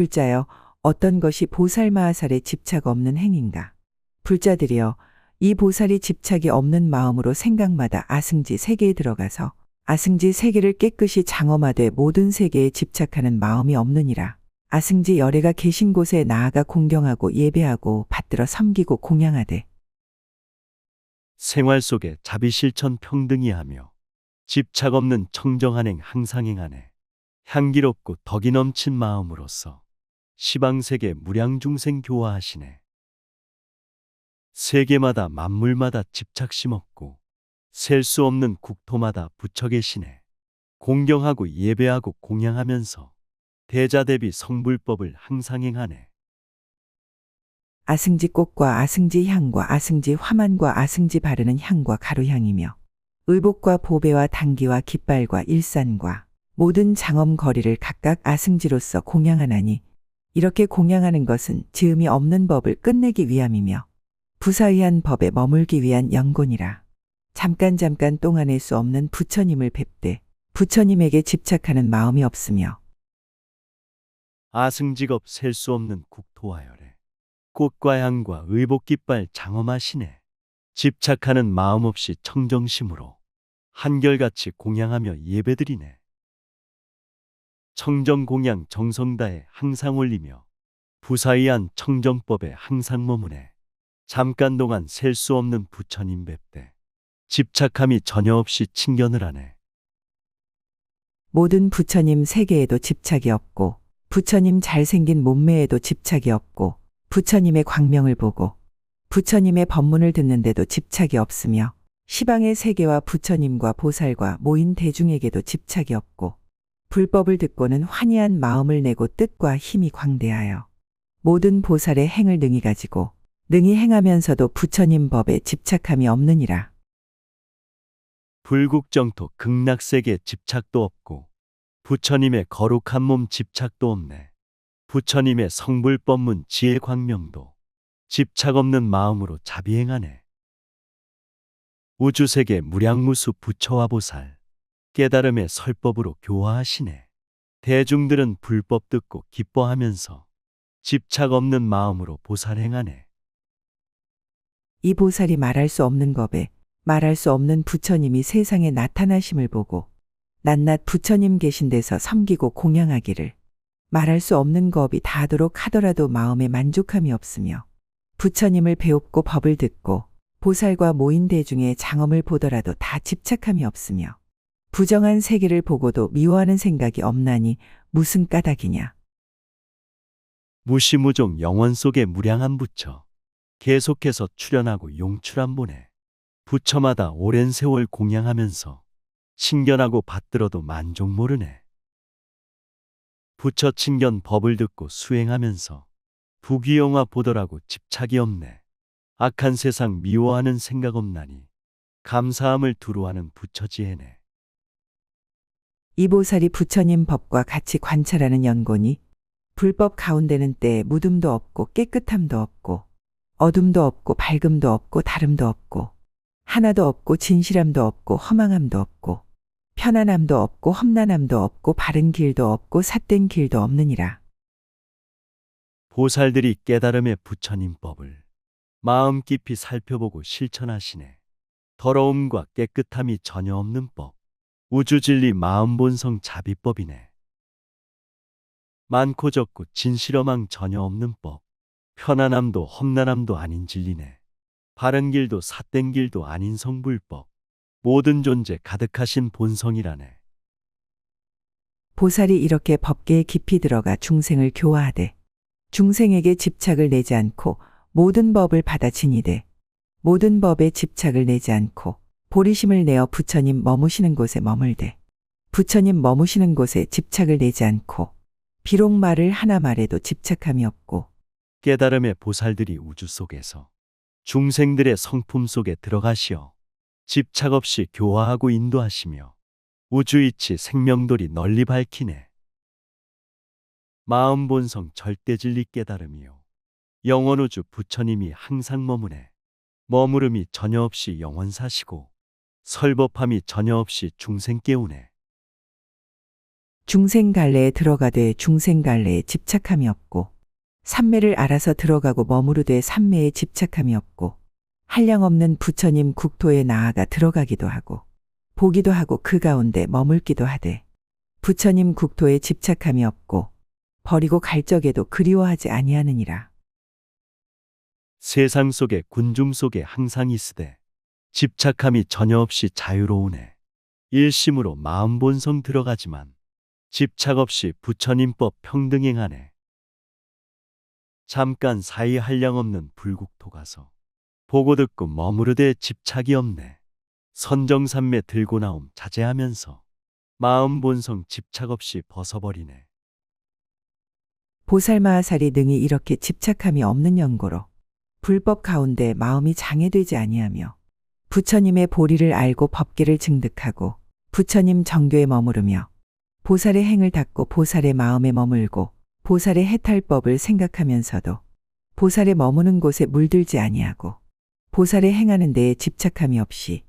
불자여, 어떤 것이 보살 마하살에 집착 없는 행인가? 불자들이여, 이 보살이 집착이 없는 마음으로 생각마다 아승지 세계에 들어가서 아승지 세계를 깨끗이 장엄하되 모든 세계에 집착하는 마음이 없느니라. 아승지 열애가 계신 곳에 나아가 공경하고 예배하고 받들어 섬기고 공양하되 생활 속에 자비 실천 평등히 하며 집착 없는 청정한 행 항상 행하네. 향기롭고 덕이 넘친 마음으로서 시방세계 무량중생 교화하시네. 세계마다 만물마다 집착심 없고 셀 수 없는 국토마다 부처 계시네. 공경하고 예배하고 공양하면서 대자대비 성불법을 항상 행하네. 아승지 꽃과 아승지 향과 아승지 화만과 아승지 바르는 향과 가루향이며 의복과 보배와 당기와 깃발과 일산과 모든 장엄거리를 각각 아승지로서 공양하나니 이렇게 공양하는 것은 지음이 없는 법을 끝내기 위함이며 부사의한 법에 머물기 위한 연곤이라. 잠깐 동안일 수 없는 부처님을 뵙되 부처님에게 집착하는 마음이 없으며 아승직업 셀 수 없는 국토와 열애 꽃과 향과 의복깃발 장엄하시네. 집착하는 마음 없이 청정심으로 한결같이 공양하며 예배드리네. 청정공양 정성다해 항상 올리며 부사의한 청정법에 항상 머무네. 잠깐 동안 셀 수 없는 부처님 뵙되 집착함이 전혀 없이 친견을 하네. 모든 부처님 세계에도 집착이 없고 부처님 잘생긴 몸매에도 집착이 없고 부처님의 광명을 보고 부처님의 법문을 듣는데도 집착이 없으며 시방의 세계와 부처님과 보살과 모인 대중에게도 집착이 없고 불법을 듣고는 환희한 마음을 내고 뜻과 힘이 광대하여 모든 보살의 행을 능히 가지고 능히 행하면서도 부처님 법에 집착함이 없느니라. 불국정토 극락세계 집착도 없고 부처님의 거룩한 몸 집착도 없네. 부처님의 성불법문 지혜 광명도 집착 없는 마음으로 자비행하네. 우주세계 무량무수 부처와 보살 깨달음의 설법으로 교화하시네. 대중들은 불법 듣고 기뻐하면서 집착 없는 마음으로 보살행하네. 이 보살이 말할 수 없는 법에 말할 수 없는 부처님이 세상에 나타나심을 보고 낱낱 부처님 계신 데서 섬기고 공양하기를 말할 수 없는 겁이 다하도록 하더라도 마음에 만족함이 없으며 부처님을 배웁고 법을 듣고 보살과 모인 대중의 장엄을 보더라도 다 집착함이 없으며 부정한 세계를 보고도 미워하는 생각이 없나니 무슨 까닭이냐. 무시무종 영원 속의 무량한 부처 계속해서 출현하고 용출한보네. 부처마다 오랜 세월 공양하면서 친견하고 받들어도 만족 모르네. 부처 친견 법을 듣고 수행하면서 부귀영화 보더라고 집착이 없네. 악한 세상 미워하는 생각 없나니 감사함을 두루하는 부처지혜네. 이 보살이 부처님 법과 같이 관찰하는 연곤이 불법 가운데는 때에 묻음도 없고 깨끗함도 없고 어둠도 없고 밝음도 없고 다름도 없고 하나도 없고 진실함도 없고 허망함도 없고 편안함도 없고 험난함도 없고 바른 길도 없고 삿된 길도 없느니라. 보살들이 깨달음의 부처님 법을 마음 깊이 살펴보고 실천하시네. 더러움과 깨끗함이 전혀 없는 법, 우주진리 마음본성 자비법이네. 많고 적고 진실어망 전혀 없는 법, 편안함도 험난함도 아닌 진리네. 바른 길도 삿된 길도 아닌 성불법, 모든 존재 가득하신 본성이라네. 보살이 이렇게 법계에 깊이 들어가 중생을 교화하되 중생에게 집착을 내지 않고 모든 법을 받아 지니되 모든 법에 집착을 내지 않고 보리심을 내어 부처님 머무시는 곳에 머물되 부처님 머무시는 곳에 집착을 내지 않고 비록 말을 하나 말해도 집착함이 없고 깨달음의 보살들이 우주 속에서 중생들의 성품 속에 들어가시어 집착 없이 교화하고 인도하시며 우주이치 생명돌이 널리 밝히네. 마음본성 절대진리 깨달음이요 영원우주 부처님이 항상 머무네. 머무름이 전혀 없이 영원사시고 설법함이 전혀 없이 중생 깨우네. 중생갈래에 들어가되 중생갈래에 집착함이 없고 삼매를 알아서 들어가고 머무르되 삼매에 집착함이 없고 한량없는 부처님 국토에 나아가 들어가기도 하고 보기도 하고 그 가운데 머물기도 하되 부처님 국토에 집착함이 없고 버리고 갈 적에도 그리워하지 아니하느니라. 세상 속에 군중 속에 항상 있으되 집착함이 전혀 없이 자유로우네. 일심으로 마음 본성 들어가지만 집착 없이 부처님법 평등행하네. 잠깐 사이 한량없는 불국토 가서 보고 듣고 머무르되 집착이 없네. 선정삼매 들고 나옴 자제하면서 마음 본성 집착 없이 벗어버리네. 보살마하살이 능히 이렇게 집착함이 없는 연고로 불법 가운데 마음이 장애되지 아니하며 부처님의 보리를 알고 법계를 증득하고 부처님 정교에 머무르며 보살의 행을 닦고 보살의 마음에 머물고 보살의 해탈법을 생각하면서도 보살의 머무는 곳에 물들지 아니하고 보살의 행하는 데에 집착함이 없이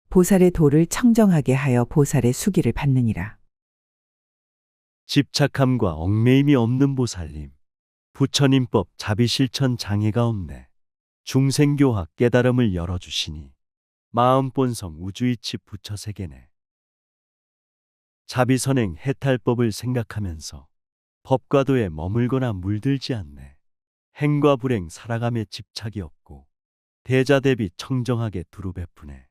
보살의 도를 청정하게 하여 보살의 수기를 받느니라. 집착함과 얽매임이 없는 보살님. 부처님법 자비실천 장애가 없네. 중생교화 깨달음을 열어주시니 마음 본성 우주이치 부처세계네. 자비선행 해탈법을 생각하면서 법과 도에 머물거나 물들지 않네. 행과 불행 살아감에 집착이 없고 대자대비 청정하게 두루 베푸네.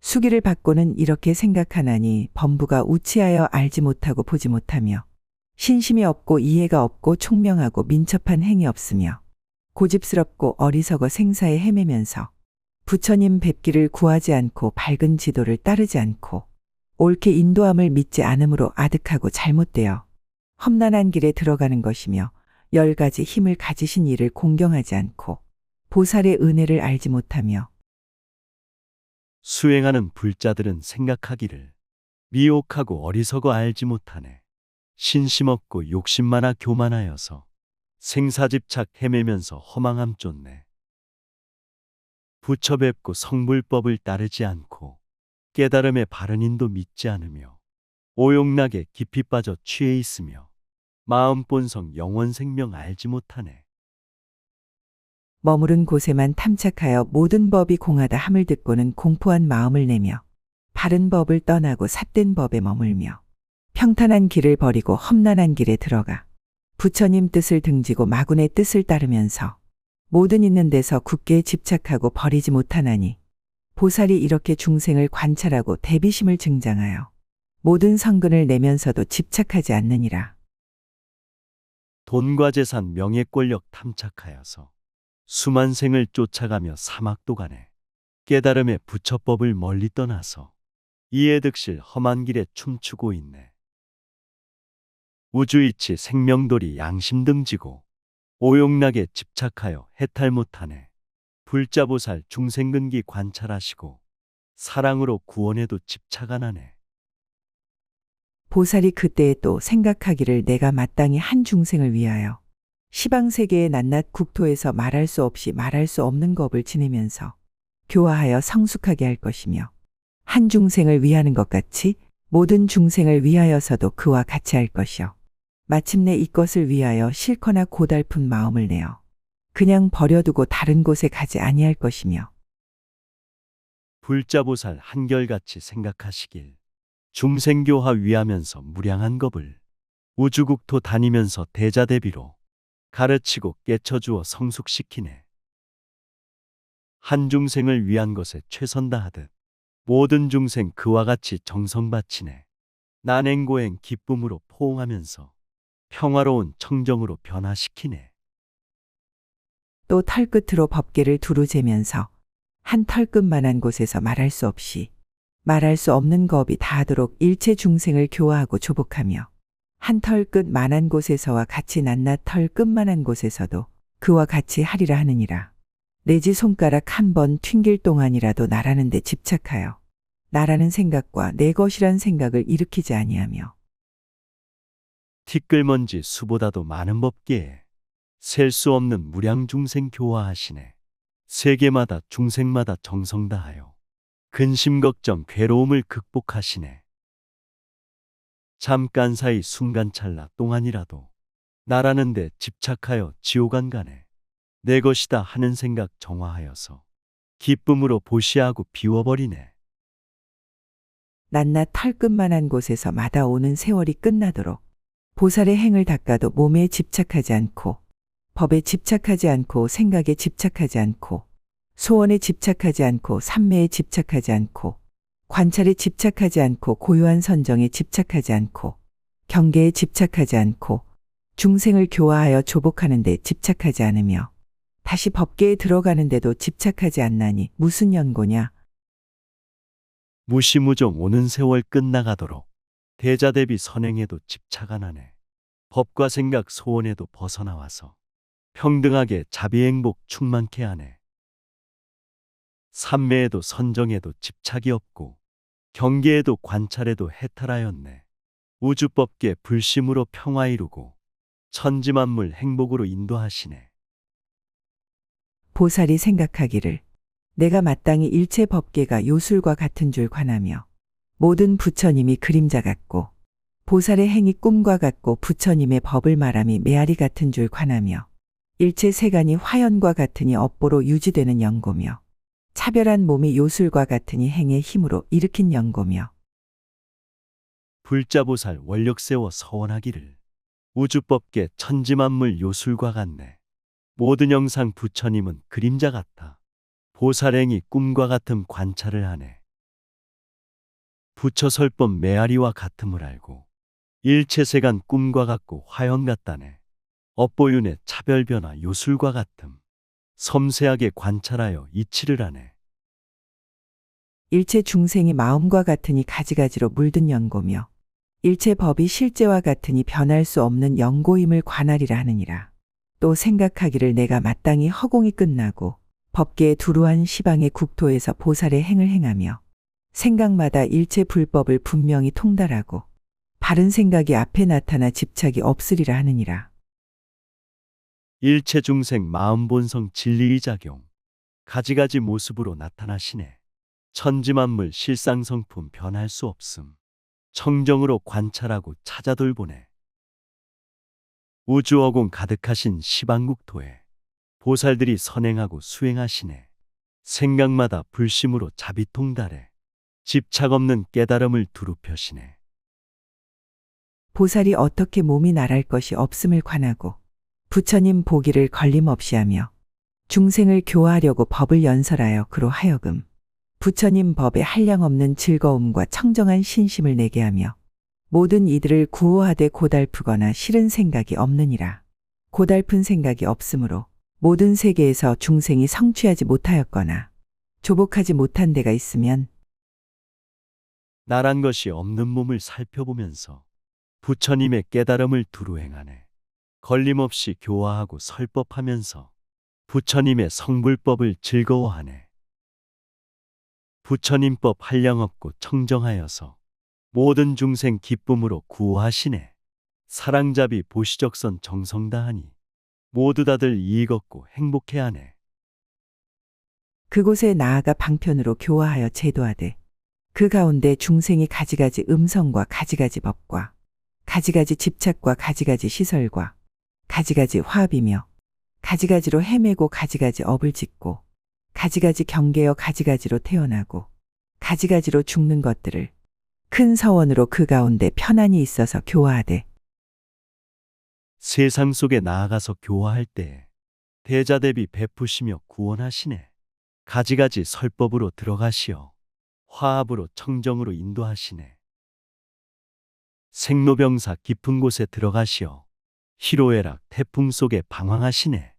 수기를 받고는 이렇게 생각하나니 범부가 우치하여 알지 못하고 보지 못하며 신심이 없고 이해가 없고 총명하고 민첩한 행이 없으며 고집스럽고 어리석어 생사에 헤매면서 부처님 뵙기를 구하지 않고 밝은 지도를 따르지 않고 옳게 인도함을 믿지 않으므로 아득하고 잘못되어 험난한 길에 들어가는 것이며 10가지 힘을 가지신 이를 공경하지 않고 보살의 은혜를 알지 못하며 수행하는 불자들은 생각하기를 미혹하고 어리석어 알지 못하네. 신심 없고 욕심 많아 교만하여서 생사집착 헤매면서 허망함 쫓네. 부처 뵙고 성불법을 따르지 않고 깨달음의 바른 인도 믿지 않으며 오용락에 깊이 빠져 취해 있으며 마음 본성 영원 생명 알지 못하네. 머무른 곳에만 탐착하여 모든 법이 공하다 함을 듣고는 공포한 마음을 내며 바른 법을 떠나고 삿된 법에 머물며 평탄한 길을 버리고 험난한 길에 들어가 부처님 뜻을 등지고 마군의 뜻을 따르면서 모든 있는 데서 굳게 집착하고 버리지 못하나니 보살이 이렇게 중생을 관찰하고 대비심을 증장하여 모든 성근을 내면서도 집착하지 않느니라. 돈과 재산 명예 권력 탐착하여서 수만 생을 쫓아가며 사막도 가네. 깨달음의 부처법을 멀리 떠나서 이해득실 험한 길에 춤추고 있네. 우주이치 생명돌이 양심 등지고 오용락에 집착하여 해탈 못하네. 불자보살 중생근기 관찰하시고 사랑으로 구원에도 집착 안 하네. 보살이 그때에 또 생각하기를 내가 마땅히 한 중생을 위하여 시방세계의 낱낱 국토에서 말할 수 없이 말할 수 없는 법을 지내면서 교화하여 성숙하게 할 것이며 한 중생을 위하는 것 같이 모든 중생을 위하여서도 그와 같이 할 것이요. 마침내 이것을 위하여 싫거나 고달픈 마음을 내어 그냥 버려두고 다른 곳에 가지 아니할 것이며 불자보살 한결같이 생각하시길 중생교화 위하면서 무량한 법을 우주국토 다니면서 대자대비로 가르치고 깨쳐주어 성숙시키네. 한 중생을 위한 것에 최선 다하듯 모든 중생 그와 같이 정성 바치네. 난행고행 기쁨으로 포옹하면서 평화로운 청정으로 변화시키네. 또 털끝으로 법계를 두루 재면서 한 털끝만한 곳에서 말할 수 없이 말할 수 없는 겁이 다하도록 일체 중생을 교화하고 조복하며 한 털끝만한 곳에서와 같이 낱낱 털끝만한 곳에서도 그와 같이 하리라 하느니라. 내지 손가락 한 번 튕길 동안이라도 나라는 데 집착하여 나라는 생각과 내 것이란 생각을 일으키지 아니하며 티끌먼지 수보다도 많은 법계에 셀 수 없는 무량 중생 교화하시네. 세계마다 중생마다 정성 다하여 근심 걱정 괴로움을 극복하시네. 잠깐 사이 순간찰나 동안이라도 나라는 데 집착하여 지옥 안 가네. 내 것이다 하는 생각 정화하여서 기쁨으로 보시하고 비워버리네. 낱낱 털끝만한 곳에서 마다오는 세월이 끝나도록 보살의 행을 닦아도 몸에 집착하지 않고 법에 집착하지 않고 생각에 집착하지 않고 소원에 집착하지 않고 삼매에 집착하지 않고 관찰에 집착하지 않고 고요한 선정에 집착하지 않고 경계에 집착하지 않고 중생을 교화하여 조복하는 데 집착하지 않으며 다시 법계에 들어가는데도 집착하지 않나니 무슨 연고냐. 무시무종 오는 세월 끝나가도록 대자대비 선행에도 집착 안 하네. 법과 생각 소원에도 벗어나와서 평등하게 자비행복 충만케 하네. 삼매에도 선정에도 집착이 없고 경계에도 관찰에도 해탈하였네. 우주법계 불심으로 평화 이루고 천지만물 행복으로 인도하시네. 보살이 생각하기를 내가 마땅히 일체 법계가 요술과 같은 줄 관하며 모든 부처님이 그림자 같고 보살의 행이 꿈과 같고 부처님의 법을 말함이 메아리 같은 줄 관하며 일체 세간이 화연과 같으니 업보로 유지되는 연고며 차별한 몸이 요술과 같으니 행의 힘으로 일으킨 연고며 불자보살 원력 세워 서원하기를 우주법계 천지만물 요술과 같네. 모든 영상 부처님은 그림자 같아. 보살행이 꿈과 같음 관찰을 하네. 부처설법 메아리와 같음을 알고 일체세간 꿈과 같고 화연 같다네. 업보윤의 차별변화 요술과 같음 섬세하게 관찰하여 이치를 하네. 일체 중생이 마음과 같으니 가지가지로 물든 연고며 일체 법이 실제와 같으니 변할 수 없는 연고임을 관하리라 하느니라. 또 생각하기를 내가 마땅히 허공이 끝나고 법계의 두루한 시방의 국토에서 보살의 행을 행하며 생각마다 일체 불법을 분명히 통달하고 바른 생각이 앞에 나타나 집착이 없으리라 하느니라. 일체 중생 마음 본성 진리의 작용 가지가지 모습으로 나타나시네. 천지만물 실상성품 변할 수 없음 청정으로 관찰하고 찾아 돌보네. 우주어공 가득하신 시방국토에 보살들이 선행하고 수행하시네. 생각마다 불심으로 자비통달해 집착 없는 깨달음을 두루 펴시네. 보살이 어떻게 몸이 나랄 것이 없음을 관하고 부처님 보기를 걸림없이 하며 중생을 교화하려고 법을 연설하여 그로 하여금 부처님 법에 한량없는 즐거움과 청정한 신심을 내게 하며 모든 이들을 구호하되 고달프거나 싫은 생각이 없느니라. 고달픈 생각이 없으므로 모든 세계에서 중생이 성취하지 못하였거나 조복하지 못한 데가 있으면 나란 것이 없는 몸을 살펴보면서 부처님의 깨달음을 두루 행하네. 걸림없이 교화하고 설법하면서 부처님의 성불법을 즐거워하네. 부처님법 한량없고 청정하여서 모든 중생 기쁨으로 구호하시네. 사랑자비 보시적선 정성다하니 모두 다들 이익 얻고 행복해하네. 그곳에 나아가 방편으로 교화하여 제도하되 그 가운데 중생이 가지가지 음성과 가지가지 법과 가지가지 집착과 가지가지 시설과 가지가지 화합이며 가지가지로 헤매고 가지가지 업을 짓고 가지가지 경계여 가지가지로 태어나고 가지가지로 죽는 것들을 큰 서원으로 그 가운데 편안히 있어서 교화하되 세상 속에 나아가서 교화할 때에 대자대비 베푸시며 구원하시네. 가지가지 설법으로 들어가시어 화합으로 청정으로 인도하시네. 생로병사 깊은 곳에 들어가시어 희로애락 태풍 속에 방황하시네.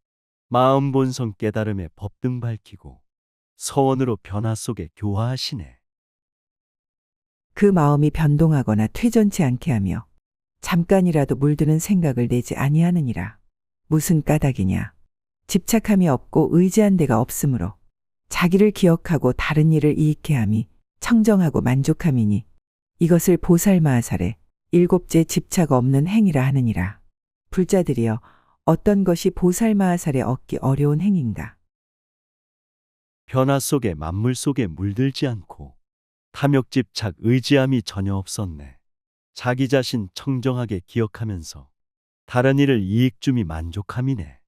마음 본성 깨달음의 법등 밝히고 서원으로 변화 속에 교화하시네. 그 마음이 변동하거나 퇴전치 않게 하며 잠깐이라도 물드는 생각을 내지 아니하느니라. 무슨 까닭이냐. 집착함이 없고 의지한 데가 없으므로 자기를 기억하고 다른 일을 이익해 함이 청정하고 만족함이니 이것을 보살마하살에 일곱째 집착 없는 행위라 하느니라. 불자들이여 어떤 것이 보살마하살에 얻기 어려운 행인가. 변화 속에 만물 속에 물들지 않고 탐욕 집착 의지함이 전혀 없었네. 자기 자신 청정하게 기억하면서 다른 이를 이익 줌이 만족함이네.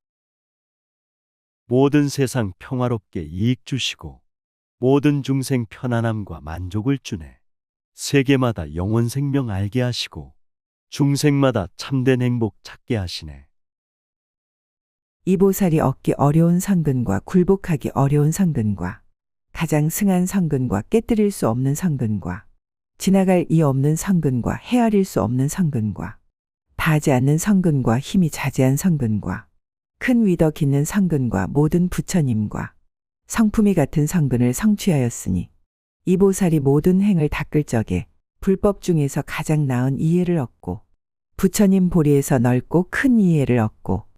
모든 세상 평화롭게 이익 주시고 모든 중생 편안함과 만족을 주네. 세계마다 영원 생명 알게 하시고 중생마다 참된 행복 찾게 하시네. 이 보살이 얻기 어려운 성근과 굴복하기 어려운 성근과 가장 승한 성근과 깨뜨릴 수 없는 성근과 지나갈 이 없는 성근과 헤아릴 수 없는 성근과 다하지 않는 성근과 힘이 자제한 성근과 큰 위덕 있는 성근과 모든 부처님과 성품이 같은 성근을 성취하였으니 이 보살이 모든 행을 닦을 적에 불법 중에서 가장 나은 이해를 얻고 부처님 보리에서 넓고 큰 이해를 얻고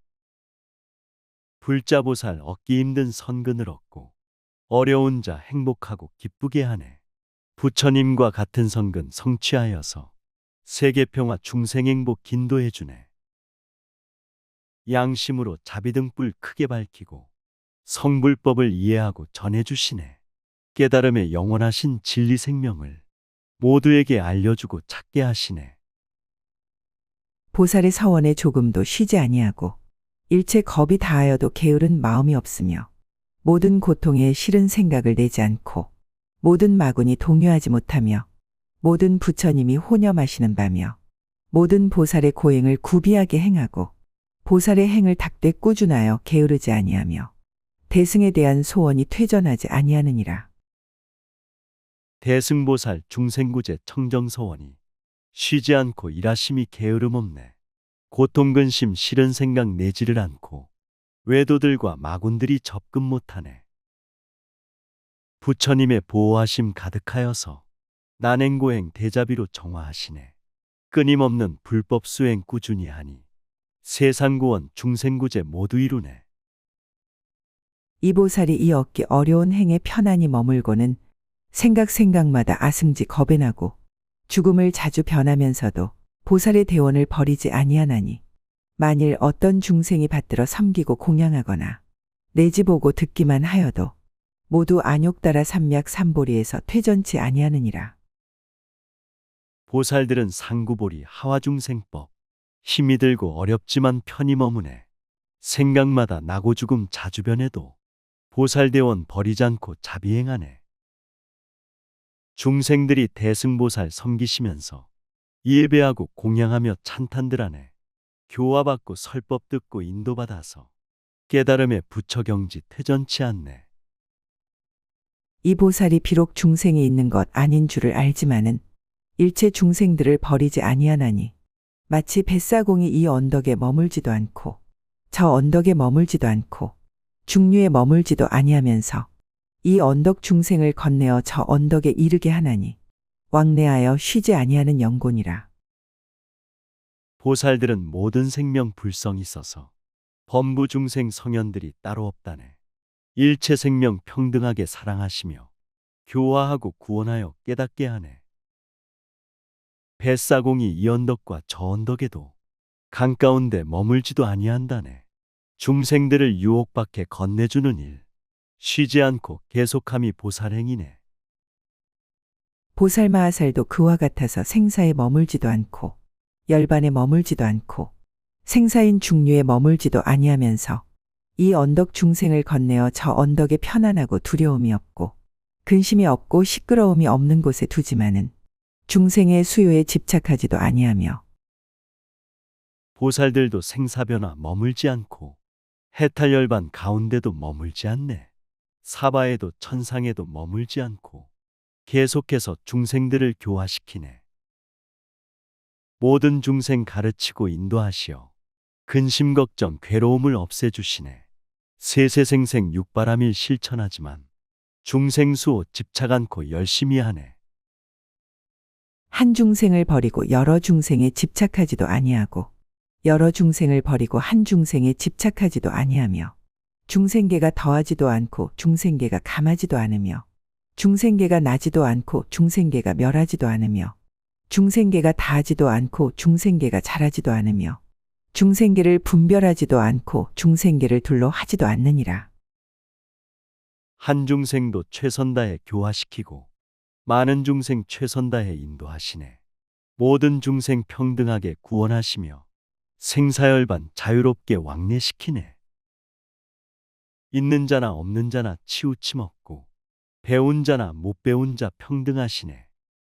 불자보살 얻기 힘든 선근을 얻고 어려운 자 행복하고 기쁘게 하네. 부처님과 같은 선근 성취하여서 세계평화 중생행복 긴도해 주네. 양심으로 자비등불 크게 밝히고 성불법을 이해하고 전해주시네. 깨달음의 영원하신 진리 생명을 모두에게 알려주고 찾게 하시네. 보살의 서원에 조금도 쉬지 아니하고 일체 겁이 다하여도 게으른 마음이 없으며 모든 고통에 싫은 생각을 내지 않고 모든 마군이 동요하지 못하며 모든 부처님이 호념하시는 바며 모든 보살의 고행을 구비하게 행하고 보살의 행을 닦되 꾸준하여 게으르지 아니하며 대승에 대한 소원이 퇴전하지 아니하느니라. 대승보살 중생구제 청정서원이 쉬지 않고 일하심이 게으름 없네. 고통 근심 싫은 생각 내지를 않고 외도들과 마군들이 접근 못하네. 부처님의 보호하심 가득하여서 난행고행 대자비로 정화하시네. 끊임없는 불법 수행 꾸준히 하니 세상구원 중생구제 모두 이루네. 이 보살이 이 얻기 어려운 행에 편안히 머물고는 생각마다 아승지 겁에 나고 죽음을 자주 변하면서도 보살의 대원을 버리지 아니하나니 만일 어떤 중생이 받들어 섬기고 공양하거나 내지 보고 듣기만 하여도 모두 안욕 따라 삼맥 삼보리에서 퇴전치 아니하느니라. 보살들은 상구보리 하와중생법 힘이 들고 어렵지만 편히 머무네. 생각마다 나고 죽음 자주 변해도 보살대원 버리지 않고 자비행하네. 중생들이 대승보살 섬기시면서 예배하고 공양하며 찬탄들하네. 교화받고 설법 듣고 인도받아서 깨달음의 부처경지 퇴전치 않네. 이 보살이 비록 중생에 있는 것 아닌 줄을 알지만은 일체 중생들을 버리지 아니하나니 마치 뱃사공이 이 언덕에 머물지도 않고 저 언덕에 머물지도 않고 중류에 머물지도 아니하면서 이 언덕 중생을 건네어 저 언덕에 이르게 하나니 왕래하여 쉬지 아니하는 영곤이라. 보살들은 모든 생명 불성이 있어서 범부 중생 성현들이 따로 없다네. 일체 생명 평등하게 사랑하시며 교화하고 구원하여 깨닫게 하네. 뱃사공이 이 언덕과 저 언덕에도 강 가운데 머물지도 아니한다네. 중생들을 유혹밖에 건네주는 일 쉬지 않고 계속함이 보살행이네. 보살마하살도 그와 같아서 생사에 머물지도 않고 열반에 머물지도 않고 생사인 중류에 머물지도 아니하면서 이 언덕 중생을 건네어 저 언덕에 편안하고 두려움이 없고 근심이 없고 시끄러움이 없는 곳에 두지만은 중생의 수요에 집착하지도 아니하며 보살들도 생사변화 머물지 않고 해탈열반 가운데도 머물지 않네. 사바에도 천상에도 머물지 않고 계속해서 중생들을 교화시키네. 모든 중생 가르치고 인도하시어 근심 걱정 괴로움을 없애주시네. 세세생생 육바람일 실천하지만 중생수호 집착 않고 열심히 하네. 한 중생을 버리고 여러 중생에 집착하지도 아니하고 여러 중생을 버리고 한 중생에 집착하지도 아니하며 중생계가 더하지도 않고 중생계가 감하지도 않으며 중생계가 나지도 않고 중생계가 멸하지도 않으며 중생계가 다하지도 않고 중생계가 잘하지도 않으며 중생계를 분별하지도 않고 중생계를 둘로 하지도 않느니라. 한 중생도 최선 다해 교화시키고 많은 중생 최선 다해 인도하시네. 모든 중생 평등하게 구원하시며 생사열반 자유롭게 왕래시키네. 있는 자나 없는 자나 치우침 없고 배운 자나 못 배운 자 평등하시네.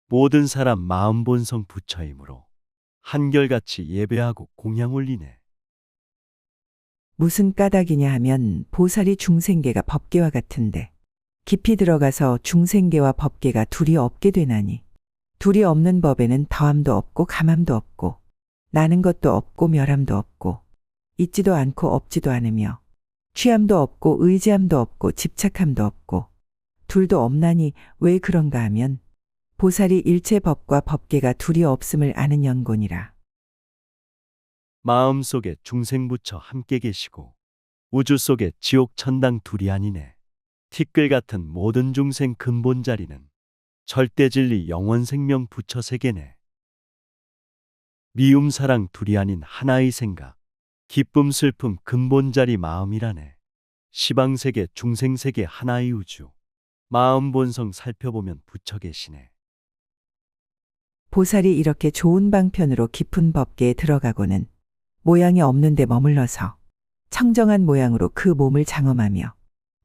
모든 사람 마음 본성 부처이므로 한결같이 예배하고 공양 올리네. 무슨 까닭이냐 하면 보살이 중생계가 법계와 같은데 깊이 들어가서 중생계와 법계가 둘이 없게 되나니 둘이 없는 법에는 더함도 없고 감함도 없고 나는 것도 없고 멸함도 없고 있지도 않고 없지도 않으며 취함도 없고 의지함도 없고 집착함도 없고 둘도 없나니 왜 그런가 하면 보살이 일체 법과 법계가 둘이 없음을 아는 연고니라. 마음 속에 중생부처 함께 계시고 우주 속에 지옥 천당 둘이 아니네. 티끌 같은 모든 중생 근본 자리는 절대 진리 영원 생명 부처 세계네. 미움 사랑 둘이 아닌 하나의 생각, 기쁨 슬픔 근본 자리 마음이라네. 시방세계 중생세계 하나의 우주, 마음 본성 살펴보면 부처 계시네. 보살이 이렇게 좋은 방편으로 깊은 법계에 들어가고는 모양이 없는데 머물러서 청정한 모양으로 그 몸을 장엄하며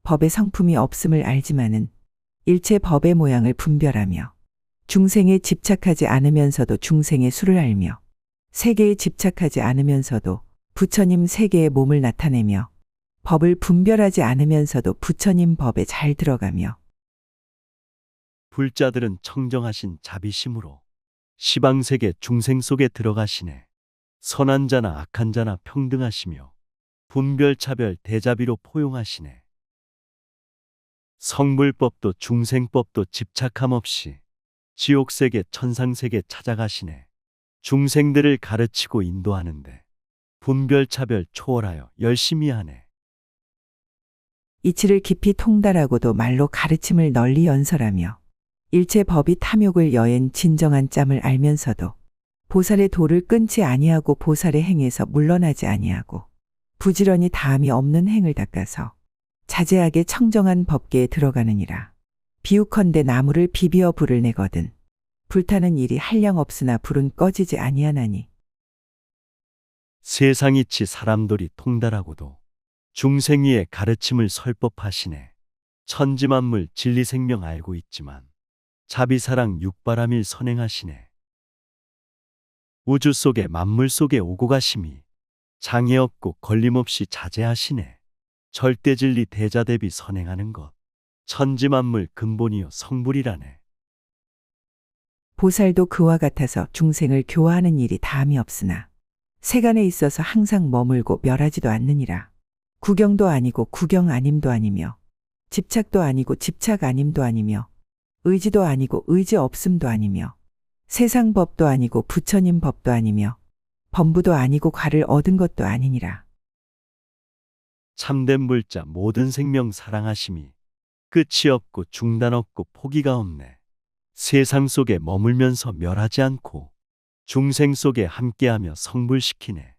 법의 성품이 없음을 알지만은 일체 법의 모양을 분별하며 중생에 집착하지 않으면서도 중생의 수를 알며 세계에 집착하지 않으면서도 부처님 세계의 몸을 나타내며 법을 분별하지 않으면서도 부처님 법에 잘 들어가며 불자들은 청정하신 자비심으로 시방세계 중생 속에 들어가시네. 선한 자나 악한 자나 평등하시며 분별 차별 대자비로 포용하시네. 성불법도 중생법도 집착함 없이 지옥세계 천상세계 찾아가시네. 중생들을 가르치고 인도하는데 분별 차별 초월하여 열심히 하네. 이치를 깊이 통달하고도 말로 가르침을 널리 연설하며 일체 법이 탐욕을 여엔 진정한 짬을 알면서도 보살의 도를 끊지 아니하고 보살의 행에서 물러나지 아니하고 부지런히 다함이 없는 행을 닦아서 자제하게 청정한 법계에 들어가느니라. 비유컨대 나무를 비비어 불을 내거든 불타는 일이 한량 없으나 불은 꺼지지 아니하나니 세상이치 사람들이 통달하고도 중생 위에 가르침을 설법하시네. 천지만물 진리생명 알고 있지만 자비사랑 육바람일 선행하시네. 우주 속에 만물 속에 오고 가심이 장애 없고 걸림없이 자제하시네. 절대진리 대자대비 선행하는 것 천지만물 근본이요 성불이라네. 보살도 그와 같아서 중생을 교화하는 일이 다함이 없으나 세간에 있어서 항상 머물고 멸하지도 않느니라. 구경도 아니고 구경 아님도 아니며 집착도 아니고 집착 아님도 아니며 의지도 아니고 의지 없음도 아니며 세상 법도 아니고 부처님 법도 아니며 범부도 아니고 과를 얻은 것도 아니니라. 참된 불자 모든 생명 사랑하심이 끝이 없고 중단 없고 포기가 없네. 세상 속에 머물면서 멸하지 않고 중생 속에 함께하며 성불시키네.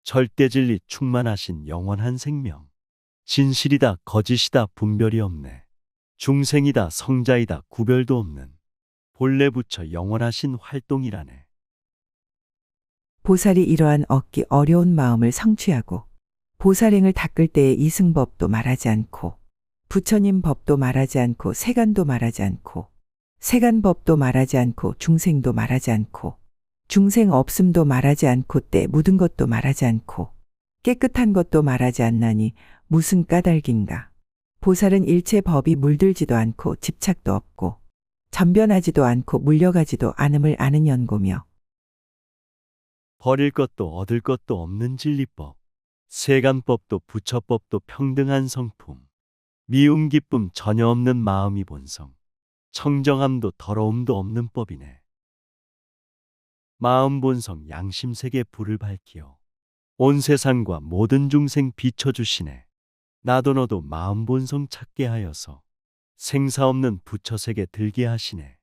절대진리 충만하신 영원한 생명. 진실이다 거짓이다 분별이 없네. 중생이다 성자이다 구별도 없는 본래 부처 영원하신 활동이라네. 보살이 이러한 얻기 어려운 마음을 성취하고 보살행을 닦을 때의 이승법도 말하지 않고 부처님 법도 말하지 않고 세간도 말하지 않고 세간법도 말하지 않고 중생도 말하지 않고 중생 없음도 말하지 않고 때 묻은 것도 말하지 않고 깨끗한 것도 말하지 않나니 무슨 까닭인가. 보살은 일체 법이 물들지도 않고 집착도 없고 전변하지도 않고 물려가지도 않음을 아는 연고며 버릴 것도 얻을 것도 없는 진리법. 세간법도 부처법도 평등한 성품. 미움 기쁨 전혀 없는 마음이 본성. 청정함도 더러움도 없는 법이네. 마음 본성 양심세계 불을 밝히어 온 세상과 모든 중생 비춰주시네. 나도 너도 마음 본성 찾게 하여서 생사 없는 부처세계 들게 하시네.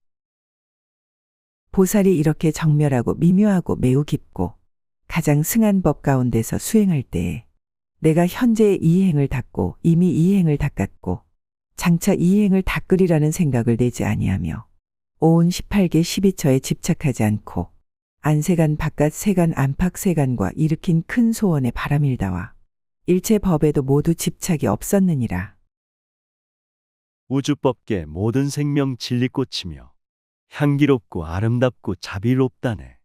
보살이 이렇게 정멸하고 미묘하고 매우 깊고 가장 승한 법 가운데서 수행할 때에 내가 현재 이 행을 닦고 이미 이 행을 닦았고 장차 이 행을 닦으리라는 생각을 내지 아니하며 오은 18개 12처에 집착하지 않고 안세간 바깥 세간 안팎 세간과 일으킨 큰 소원에 바람일다와 일체 법에도 모두 집착이 없었느니라. 우주법계 모든 생명 진리꽃이며 향기롭고 아름답고 자비롭다네.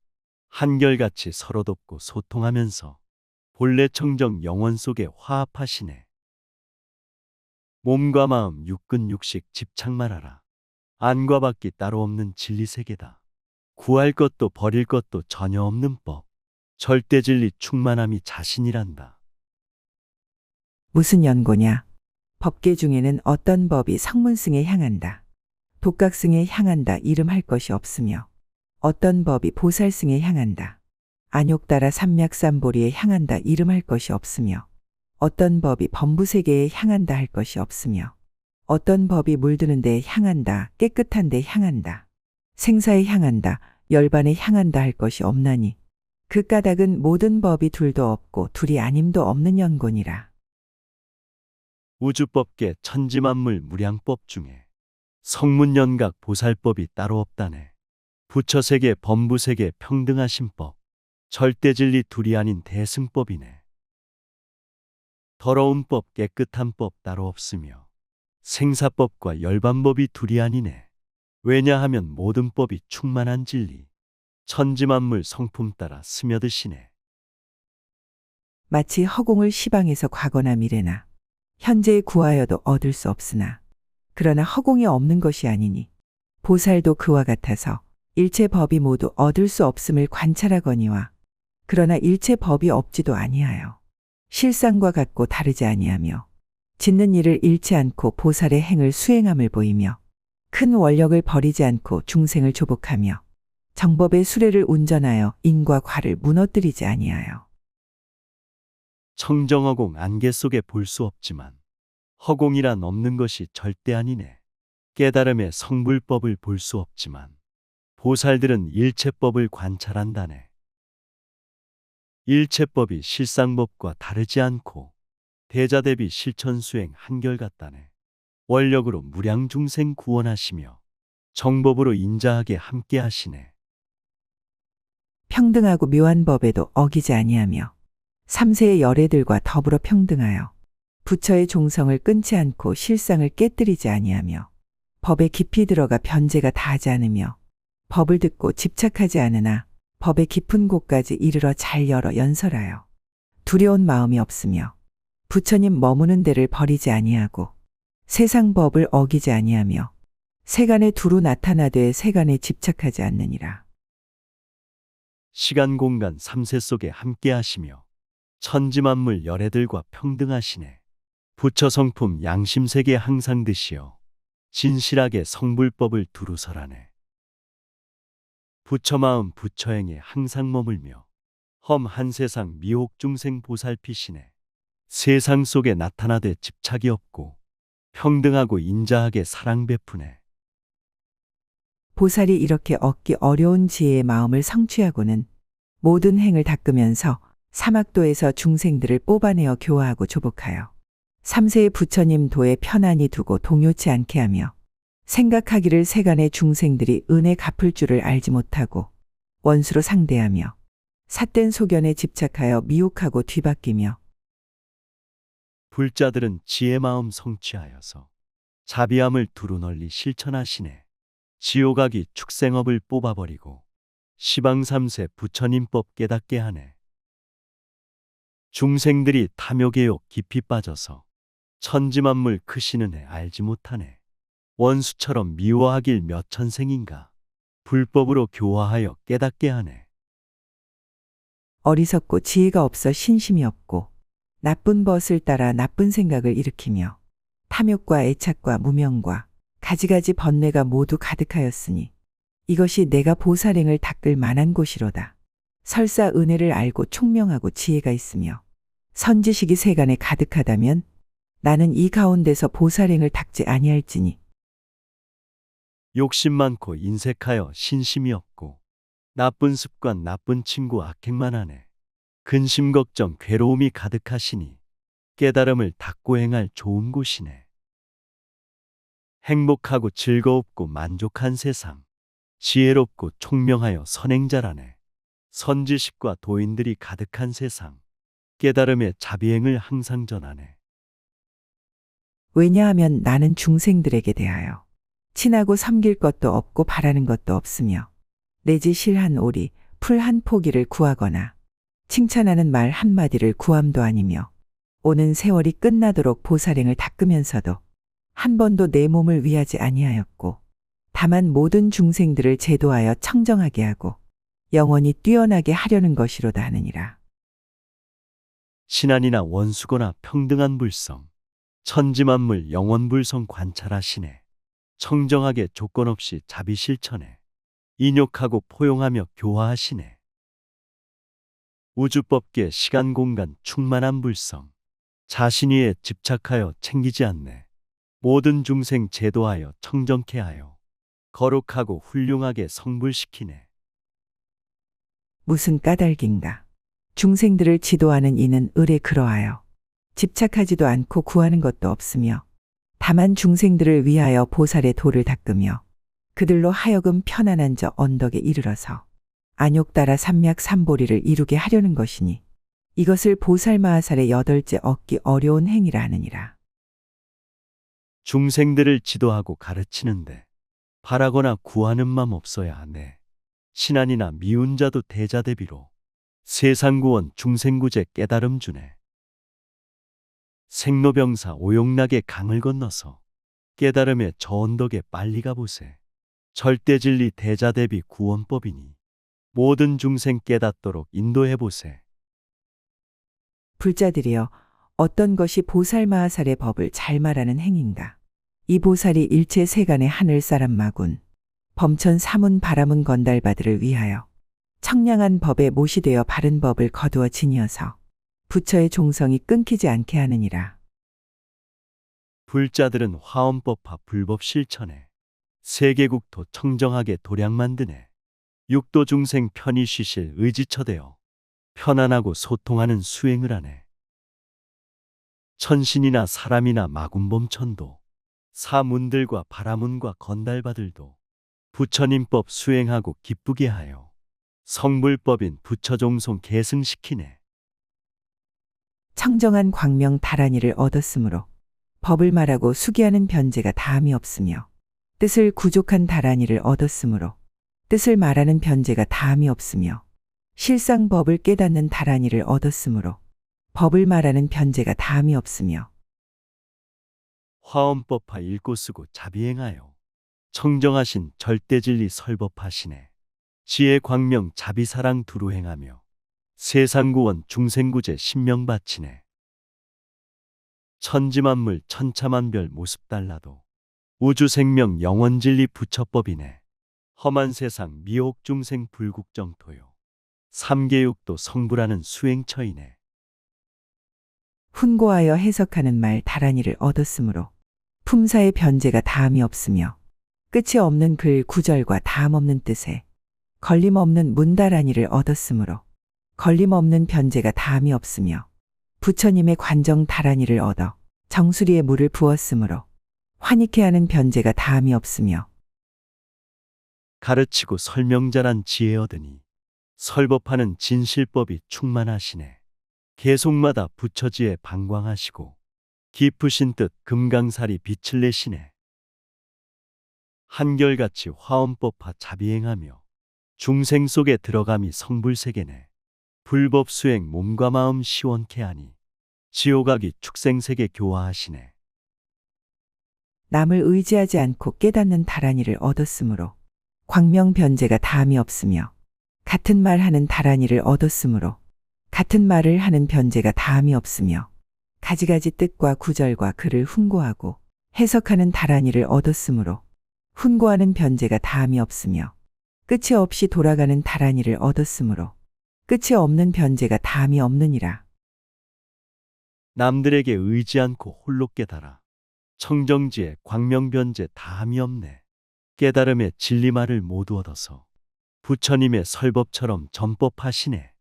한결같이 서로 돕고 소통하면서 본래 청정 영원 속에 화합하시네. 몸과 마음 육근 육식 집착 말하라. 안과 밖이 따로 없는 진리세계다. 구할 것도 버릴 것도 전혀 없는 법. 절대 진리 충만함이 자신이란다. 무슨 연고냐? 법계 중에는 어떤 법이 성문승에 향한다. 독각승에 향한다 이름할 것이 없으며 어떤 법이 보살승에 향한다. 안욕따라 삼맥삼보리에 향한다 이름할 것이 없으며 어떤 법이 범부세계에 향한다 할 것이 없으며 어떤 법이 물드는 데에 향한다 깨끗한 데 향한다. 생사에 향한다 열반에 향한다 할 것이 없나니 그 까닭은 모든 법이 둘도 없고 둘이 아님도 없는 연고니라. 우주법계 천지만물 무량법 중에 성문연각 보살법이 따로 없다네. 부처세계 범부세계 평등하심법. 절대진리 둘이 아닌 대승법이네. 더러운 법 깨끗한 법 따로 없으며 생사법과 열반법이 둘이 아니네. 왜냐하면 모든 법이 충만한 진리. 천지만물 성품 따라 스며드시네. 마치 허공을 시방에서 과거나 미래나 현재에 구하여도 얻을 수 없으나 그러나 허공이 없는 것이 아니니 보살도 그와 같아서 일체 법이 모두 얻을 수 없음을 관찰하거니와 그러나 일체 법이 없지도 아니하여 실상과 같고 다르지 아니하며 짓는 일을 잃지 않고 보살의 행을 수행함을 보이며 큰 원력을 버리지 않고 중생을 조복하며 정법의 수레를 운전하여 인과 과를 무너뜨리지 아니하여 청정허공 안개 속에 볼 수 없지만 허공이란 없는 것이 절대 아니네. 깨달음의 성불법을 볼 수 없지만 보살들은 일체법을 관찰한다네. 일체법이 실상법과 다르지 않고 대자대비 실천수행 한결같다네. 원력으로 무량중생 구원하시며 정법으로 인자하게 함께하시네. 평등하고 묘한 법에도 어기지 아니하며 삼세의 열애들과 더불어 평등하여 부처의 종성을 끊지 않고 실상을 깨뜨리지 아니하며 법에 깊이 들어가 변제가 다하지 않으며 법을 듣고 집착하지 않으나 법의 깊은 곳까지 이르러 잘 열어 연설하여 두려운 마음이 없으며 부처님 머무는 데를 버리지 아니하고 세상 법을 어기지 아니하며 세간에 두루 나타나되 세간에 집착하지 않느니라. 시간 공간 삼세 속에 함께하시며 천지만물 열애들과 평등하시네. 부처 성품 양심세계 항상 드시어 진실하게 성불법을 두루 설하네. 부처 마음 부처행에 항상 머물며 험한 세상 미혹 중생 보살피시네. 세상 속에 나타나되 집착이 없고 평등하고 인자하게 사랑 베푸네. 보살이 이렇게 얻기 어려운 지혜의 마음을 성취하고는 모든 행을 닦으면서 사막도에서 중생들을 뽑아내어 교화하고 조복하여 삼세의 부처님 도에 편안히 두고 동요치 않게 하며 생각하기를 세간의 중생들이 은혜 갚을 줄을 알지 못하고 원수로 상대하며 삿된 소견에 집착하여 미혹하고 뒤바뀌며 불자들은 지혜 마음 성취하여서 자비함을 두루 널리 실천하시네. 지옥악이 축생업을 뽑아버리고 시방삼세 부처님법 깨닫게 하네. 중생들이 탐욕의욕 깊이 빠져서 천지만물 크시는 애 알지 못하네. 원수처럼 미워하길 몇 천생인가. 불법으로 교화하여 깨닫게 하네. 어리석고 지혜가 없어 신심이 없고 나쁜 벗을 따라 나쁜 생각을 일으키며 탐욕과 애착과 무명과 가지가지 번뇌가 모두 가득하였으니 이것이 내가 보살행을 닦을 만한 곳이로다. 설사 은혜를 알고 총명하고 지혜가 있으며 선지식이 세간에 가득하다면 나는 이 가운데서 보살행을 닦지 아니할지니 욕심 많고 인색하여 신심이 없고 나쁜 습관 나쁜 친구 악행만 하네. 근심 걱정 괴로움이 가득하시니 깨달음을 닦고 행할 좋은 곳이네. 행복하고 즐거웁고 만족한 세상 지혜롭고 총명하여 선행자라네. 선지식과 도인들이 가득한 세상, 깨달음의 자비행을 항상 전하네. 왜냐하면 나는 중생들에게 대하여 친하고 섬길 것도 없고 바라는 것도 없으며 내지 실 한 오리, 풀 한 포기를 구하거나 칭찬하는 말 한마디를 구함도 아니며 오는 세월이 끝나도록 보살행을 닦으면서도 한 번도 내 몸을 위하지 아니하였고 다만 모든 중생들을 제도하여 청정하게 하고 영원히 뛰어나게 하려는 것이로다 하느니라. 신안이나 원수거나 평등한 불성, 천지만물 영원불성 관찰하시네. 청정하게 조건 없이 자비 실천해. 인욕하고 포용하며 교화하시네. 우주법계 시간공간 충만한 불성, 자신 위에 집착하여 챙기지 않네. 모든 중생 제도하여 청정케 하여 거룩하고 훌륭하게 성불시키네. 무슨 까닭인가. 중생들을 지도하는 이는 을에 그러하여 집착하지도 않고 구하는 것도 없으며 다만 중생들을 위하여 보살의 도를 닦으며 그들로 하여금 편안한 저 언덕에 이르러서 안욕따라 삼맥삼보리를 이루게 하려는 것이니 이것을 보살마하살의 여덟째 얻기 어려운 행위라 하느니라. 중생들을 지도하고 가르치는데 바라거나 구하는 맘 없어야 하네. 신안이나 미운 자도 대자대비로 세상구원 중생구제 깨달음 주네. 생로병사 오용락의 강을 건너서 깨달음의 저 언덕에 빨리 가보세. 절대진리 대자대비 구원법이니 모든 중생 깨닫도록 인도해보세. 불자들이여, 어떤 것이 보살마하살의 법을 잘 말하는 행인가. 이 보살이 일체 세간의 하늘사람 마군 범천 사문 바라문 건달바들을 위하여 청량한 법에 못이 되어 바른 법을 거두어 지니어서 부처의 종성이 끊기지 않게 하느니라. 불자들은 화엄법화 불법 실천에 세계국토 청정하게 도량 만드네. 육도 중생 편히 쉬실 의지처되어 편안하고 소통하는 수행을 하네. 천신이나 사람이나 마군범천도 사문들과 바라문과 건달바들도 부처님법 수행하고 기쁘게 하여 성불법인 부처종송 계승시키네. 청정한 광명 다란이를 얻었으므로 법을 말하고 수기하는 변제가 다함이 없으며 뜻을 구족한 다란이를 얻었으므로 뜻을 말하는 변제가 다함이 없으며 실상 법을 깨닫는 다란이를 얻었으므로 법을 말하는 변제가 다함이 없으며 화엄법화 읽고 쓰고 자비행하여 청정하신 절대진리 설법하시네. 지혜 광명 자비사랑 두루 행하며 세상구원 중생구제 신명 바치네. 천지만물 천차만별 모습 달라도 우주생명 영원진리 부처법이네. 험한 세상 미혹 중생 불국정토요. 삼계육도 성불하는 수행처이네. 훈고하여 해석하는 말 다란이를 얻었으므로 품사의 변제가 다함이 없으며 끝이 없는 글 구절과 다함 없는 뜻에 걸림없는 문다란이를 얻었으므로 걸림없는 변제가 다함이 없으며 부처님의 관정 다란이를 얻어 정수리에 물을 부었으므로 환희케 하는 변제가 다함이 없으며 가르치고 설명잘한 지혜 얻으니 설법하는 진실법이 충만하시네. 계속마다 부처지에 방광하시고 깊으신 뜻 금강사리 빛을 내시네. 한결같이 화엄법화 자비행하며 중생 속에 들어감이 성불세계네. 불법 수행 몸과 마음 시원케 하니 지옥악이 축생세계 교화하시네. 남을 의지하지 않고 깨닫는 다란이를 얻었으므로 광명 변제가 다함이 없으며 같은 말 하는 다란이를 얻었으므로 같은 말을 하는 변제가 다함이 없으며 가지가지 뜻과 구절과 글을 훈고하고 해석하는 다란이를 얻었으므로 훈고하는 변제가 다함이 없으며 끝이 없이 돌아가는 다란이를 얻었으므로 끝이 없는 변제가 다함이 없느니라. 남들에게 의지 않고 홀로 깨달아 청정지에 광명변제 다함이 없네. 깨달음의 진리말을 모두 얻어서 부처님의 설법처럼 전법하시네.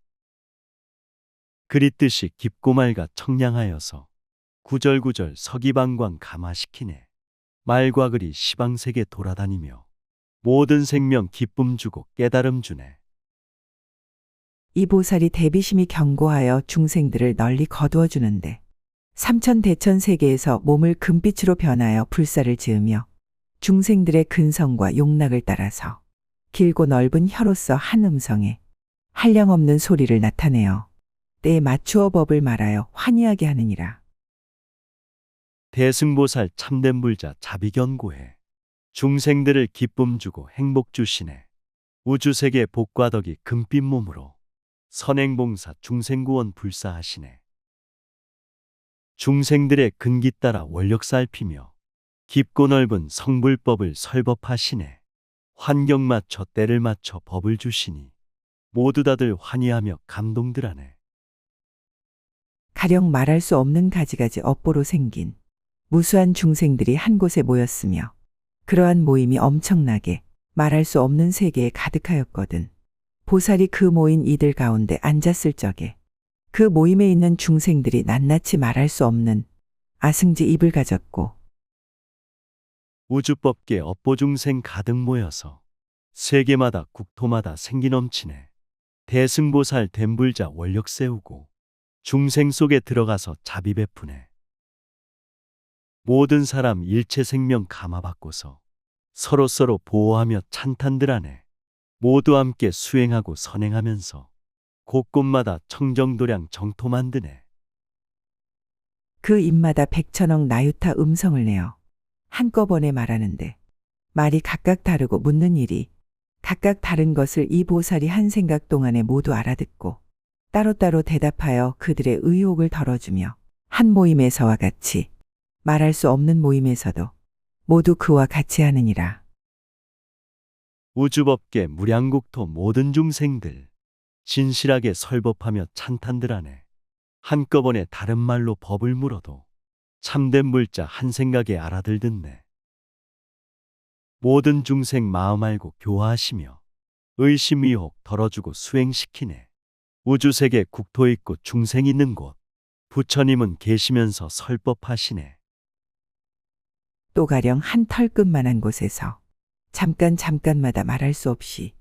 그릿듯이 깊고 맑아 청량하여서 구절구절 서기방광 감화시키네. 말과 글이 시방세계 돌아다니며 모든 생명 기쁨 주고 깨달음 주네. 이 보살이 대비심이 견고하여 중생들을 널리 거두어 주는데 삼천 대천 세계에서 몸을 금빛으로 변하여 불사를 지으며 중생들의 근성과 용락을 따라서 길고 넓은 혀로서 한 음성에 한량없는 소리를 나타내어 때에 맞추어 법을 말하여 환희하게 하느니라. 대승보살 참된 불자 자비견고해. 중생들을 기쁨 주고 행복 주시네. 우주세계 복과 덕이 금빛 몸으로 선행봉사 중생구원 불사하시네. 중생들의 근기 따라 원력 살피며 깊고 넓은 성불법을 설법하시네. 환경 맞춰 때를 맞춰 법을 주시니 모두 다들 환희하며 감동들하네. 가령 말할 수 없는 가지가지 업보로 생긴 무수한 중생들이 한 곳에 모였으며 그러한 모임이 엄청나게 말할 수 없는 세계에 가득하였거든. 보살이 그 모인 이들 가운데 앉았을 적에 그 모임에 있는 중생들이 낱낱이 말할 수 없는 아승지 입을 가졌고 우주법계 업보중생 가득 모여서 세계마다 국토마다 생기 넘치네. 대승보살 됨불자 원력 세우고 중생 속에 들어가서 자비 베푸네. 모든 사람 일체 생명 감화받고서 서로서로 보호하며 찬탄들하네. 모두 함께 수행하고 선행하면서 곳곳마다 청정도량 정토 만드네. 그 입마다 백천억 나유타 음성을 내어 한꺼번에 말하는데 말이 각각 다르고 묻는 일이 각각 다른 것을 이 보살이 한 생각 동안에 모두 알아듣고 따로따로 대답하여 그들의 의혹을 덜어주며 한 모임에서와 같이 말할 수 없는 모임에서도 모두 그와 같이 하느니라. 우주법계 무량국토 모든 중생들 진실하게 설법하며 찬탄들하네. 한꺼번에 다른 말로 법을 물어도 참된 불자 한 생각에 알아들듣네. 모든 중생 마음 알고 교화하시며 의심 의혹 덜어주고 수행시키네. 우주세계 국토 있고 중생 있는 곳 부처님은 계시면서 설법하시네. 또 가령 한 털끝만한 곳에서 잠깐마다 말할 수 없이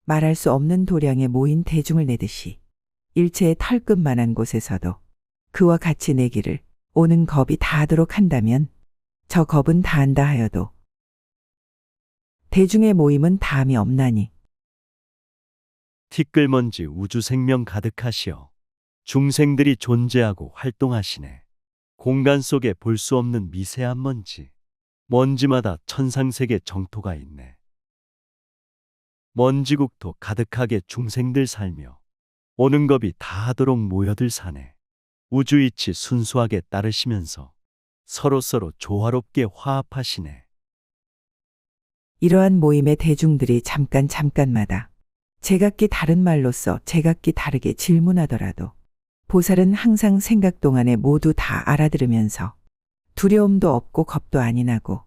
말할 수 없는 도량에 모인 대중을 내듯이 일체의 털끝만한 곳에서도 그와 같이 내기를 오는 겁이 다하도록 한다면 저 겁은 다한다 하여도 대중의 모임은 다함이 없나니 티끌먼지 우주생명 가득하시어 중생들이 존재하고 활동하시네. 공간 속에 볼 수 없는 미세한 먼지 먼지마다 천상세계 정토가 있네. 먼지국토 가득하게 중생들 살며 오는 겁이 다하도록 모여들 사네. 우주이치 순수하게 따르시면서 서로서로 조화롭게 화합하시네. 이러한 모임의 대중들이 잠깐마다 제각기 다른 말로써 제각기 다르게 질문하더라도 보살은 항상 생각 동안에 모두 다 알아들으면서 두려움도 없고 겁도 아니나고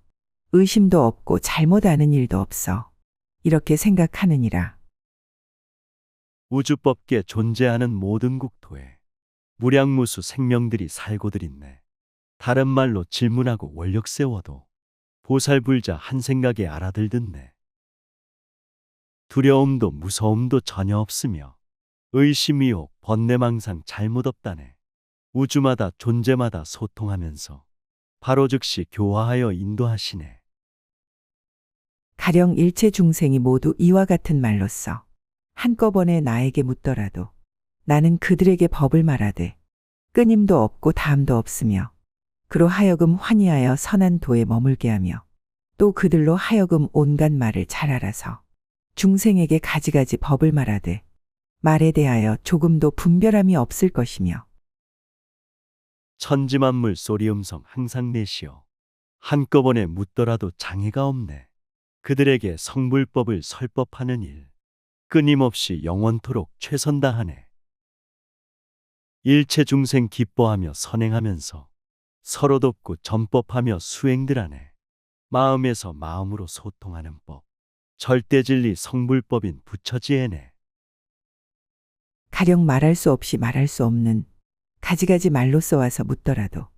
의심도 없고 잘못 아는 일도 없어 이렇게 생각하느니라. 우주법계 존재하는 모든 국토에 무량무수 생명들이 살고들 있네. 다른 말로 질문하고 원력 세워도 보살불자 한 생각에 알아들듣네. 두려움도 무서움도 전혀 없으며 의심 의혹 번뇌망상 잘못 없다네. 우주마다 존재마다 소통하면서 바로 즉시 교화하여 인도하시네. 가령 일체 중생이 모두 이와 같은 말로써 한꺼번에 나에게 묻더라도 나는 그들에게 법을 말하되 끊임도 없고 다함도 없으며 그로 하여금 환희하여 선한 도에 머물게 하며 또 그들로 하여금 온갖 말을 잘 알아서 중생에게 가지가지 법을 말하되 말에 대하여 조금도 분별함이 없을 것이며 천지만물 소리 음성 항상 내시어 한꺼번에 묻더라도 장애가 없네. 그들에게 성불법을 설법하는 일 끊임없이 영원토록 최선 다하네. 일체 중생 기뻐하며 선행하면서 서로 돕고 전법하며 수행들하네. 마음에서 마음으로 소통하는 법 절대진리 성불법인 부처지혜네. 가령 말할 수 없이 말할 수 없는 가지가지 말로 써와서 묻더라도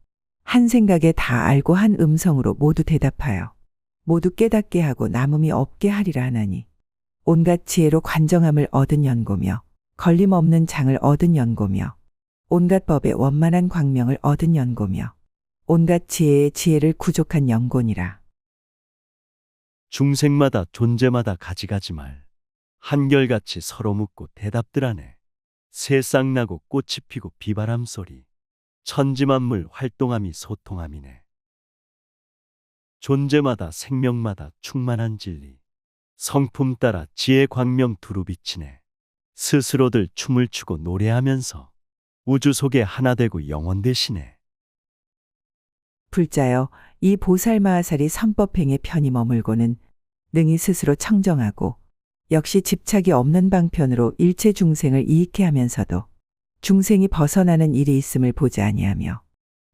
한 생각에 다 알고 한 음성으로 모두 대답하여 모두 깨닫게 하고 남음이 없게 하리라 하나니 온갖 지혜로 관정함을 얻은 연고며 걸림없는 장을 얻은 연고며 온갖 법의 원만한 광명을 얻은 연고며 온갖 지혜의 지혜를 구족한 연고니라. 중생마다 존재마다 가지가지 말 한결같이 서로 묻고 대답들 하네. 새싹 나고 꽃이 피고 비바람 소리 천지만물 활동함이 소통함이네. 존재마다 생명마다 충만한 진리 성품 따라 지혜 광명 두루 비치네. 스스로들 춤을 추고 노래하면서 우주 속에 하나 되고 영원 되시네. 불자여 이 보살마하살이 선법행에 편히 머물고는 능히 스스로 청정하고 역시 집착이 없는 방편으로 일체 중생을 이익해 하면서도 중생이 벗어나는 일이 있음을 보지 아니하며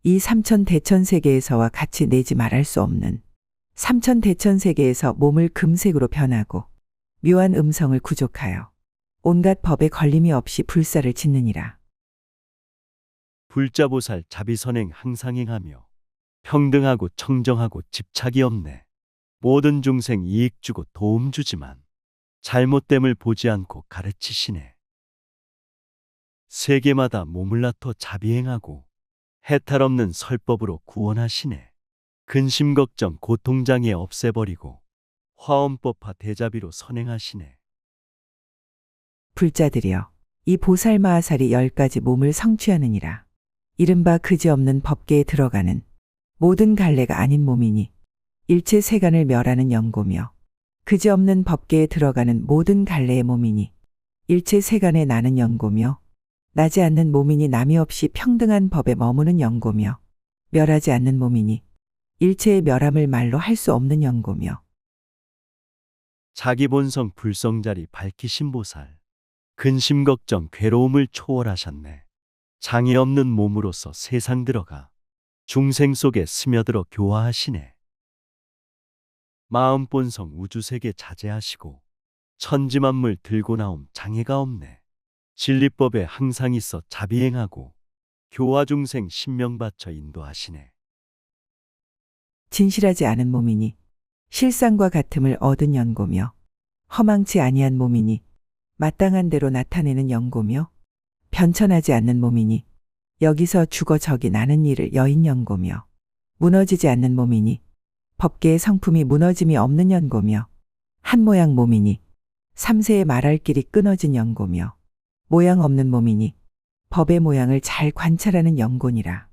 이 삼천대천세계에서와 같이 내지 말할 수 없는 삼천대천세계에서 몸을 금색으로 변하고 묘한 음성을 구족하여 온갖 법에 걸림이 없이 불사를 짓느니라. 불자보살 자비선행 항상 행하며 평등하고 청정하고 집착이 없네. 모든 중생 이익 주고 도움 주지만 잘못됨을 보지 않고 가르치시네. 세계마다 몸을 나토 자비행하고 해탈 없는 설법으로 구원하시네. 근심 걱정 고통장애 없애버리고 화엄법화 대자비로 선행하시네. 불자들이여 이 보살마하살이 10가지 몸을 성취하느니라. 이른바 그지없는 법계에 들어가는 모든 갈래가 아닌 몸이니 일체 세간을 멸하는 연고며 그지없는 법계에 들어가는 모든 갈래의 몸이니 일체 세간에 나는 연고며 나지 않는 몸이니 남이 없이 평등한 법에 머무는 연고며 멸하지 않는 몸이니 일체의 멸함을 말로 할 수 없는 연고며 자기 본성 불성자리 밝히신 보살 근심 걱정 괴로움을 초월하셨네. 장애 없는 몸으로서 세상 들어가 중생 속에 스며들어 교화하시네. 마음 본성 우주세계 자제하시고 천지만물 들고 나옴 장애가 없네. 진리법에 항상 있어 자비행하고 교화 중생 신명 바쳐 인도하시네. 진실하지 않은 몸이니 실상과 같음을 얻은 연고며 허망치 아니한 몸이니 마땅한 대로 나타내는 연고며 변천하지 않는 몸이니 여기서 죽어 저기 나는 일을 여인 연고며 무너지지 않는 몸이니 법계의 성품이 무너짐이 없는 연고며 한 모양 몸이니 삼세에 말할 길이 끊어진 연고며 모양 없는 몸이니 법의 모양을 잘 관찰하는 연고니라.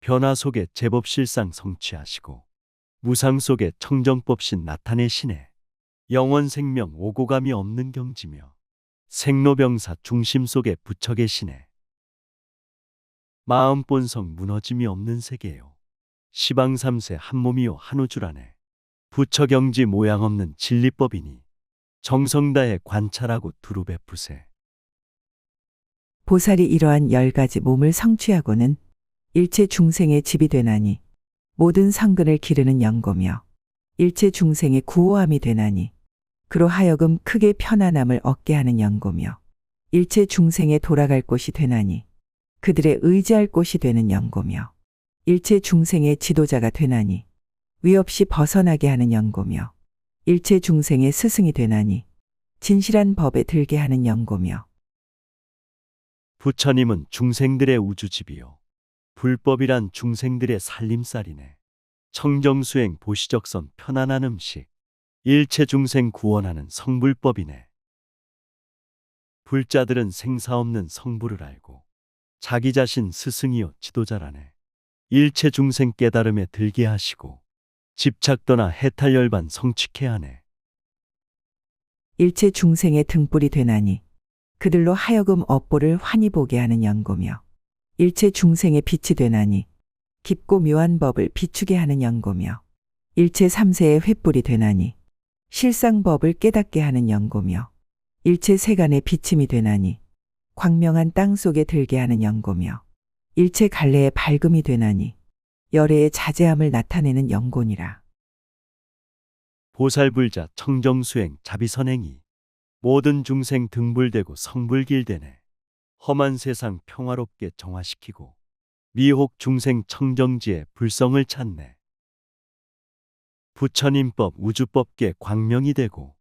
변화 속에 제법실상 성취하시고 무상 속에 청정법신 나타내시네. 영원 생명 오고감이 없는 경지며 생로병사 중심 속에 붙여 계시네. 마음 본성 무너짐이 없는 세계요. 시방삼세 한 몸이요 한 우주라네. 부처 경지 모양 없는 진리법이니 정성 다해 관찰하고 두루 베푸세. 보살이 이러한 10가지 몸을 성취하고는 일체 중생의 집이 되나니 모든 성근을 기르는 연고며 일체 중생의 구호함이 되나니 그로 하여금 크게 편안함을 얻게 하는 연고며 일체 중생의 돌아갈 곳이 되나니 그들의 의지할 곳이 되는 연고며 일체 중생의 지도자가 되나니 위 없이 벗어나게 하는 연고며 일체 중생의 스승이 되나니 진실한 법에 들게 하는 연고며 부처님은 중생들의 우주집이요. 불법이란 중생들의 살림살이네. 청정수행 보시적선 편안한 음식. 일체 중생 구원하는 성불법이네. 불자들은 생사 없는 성불을 알고 자기 자신 스승이요 지도자라네. 일체 중생 깨달음에 들게 하시고 집착 떠나 해탈열반 성취케 하네. 일체 중생의 등불이 되나니 그들로 하여금 업보를 환히 보게 하는 연고며 일체 중생의 빛이 되나니 깊고 묘한 법을 비추게 하는 연고며 일체 삼세의 횃불이 되나니 실상법을 깨닫게 하는 연고며 일체 세간의 비침이 되나니 광명한 땅 속에 들게 하는 연고며 일체 갈래의 밝음이 되나니 열애의 자제함을 나타내는 연고니라. 보살불자 청정수행 자비선행이 모든 중생 등불되고 성불길되네. 험한 세상 평화롭게 정화시키고 미혹 중생 청정지에 불성을 찾네. 부처님법 우주법계 광명이 되고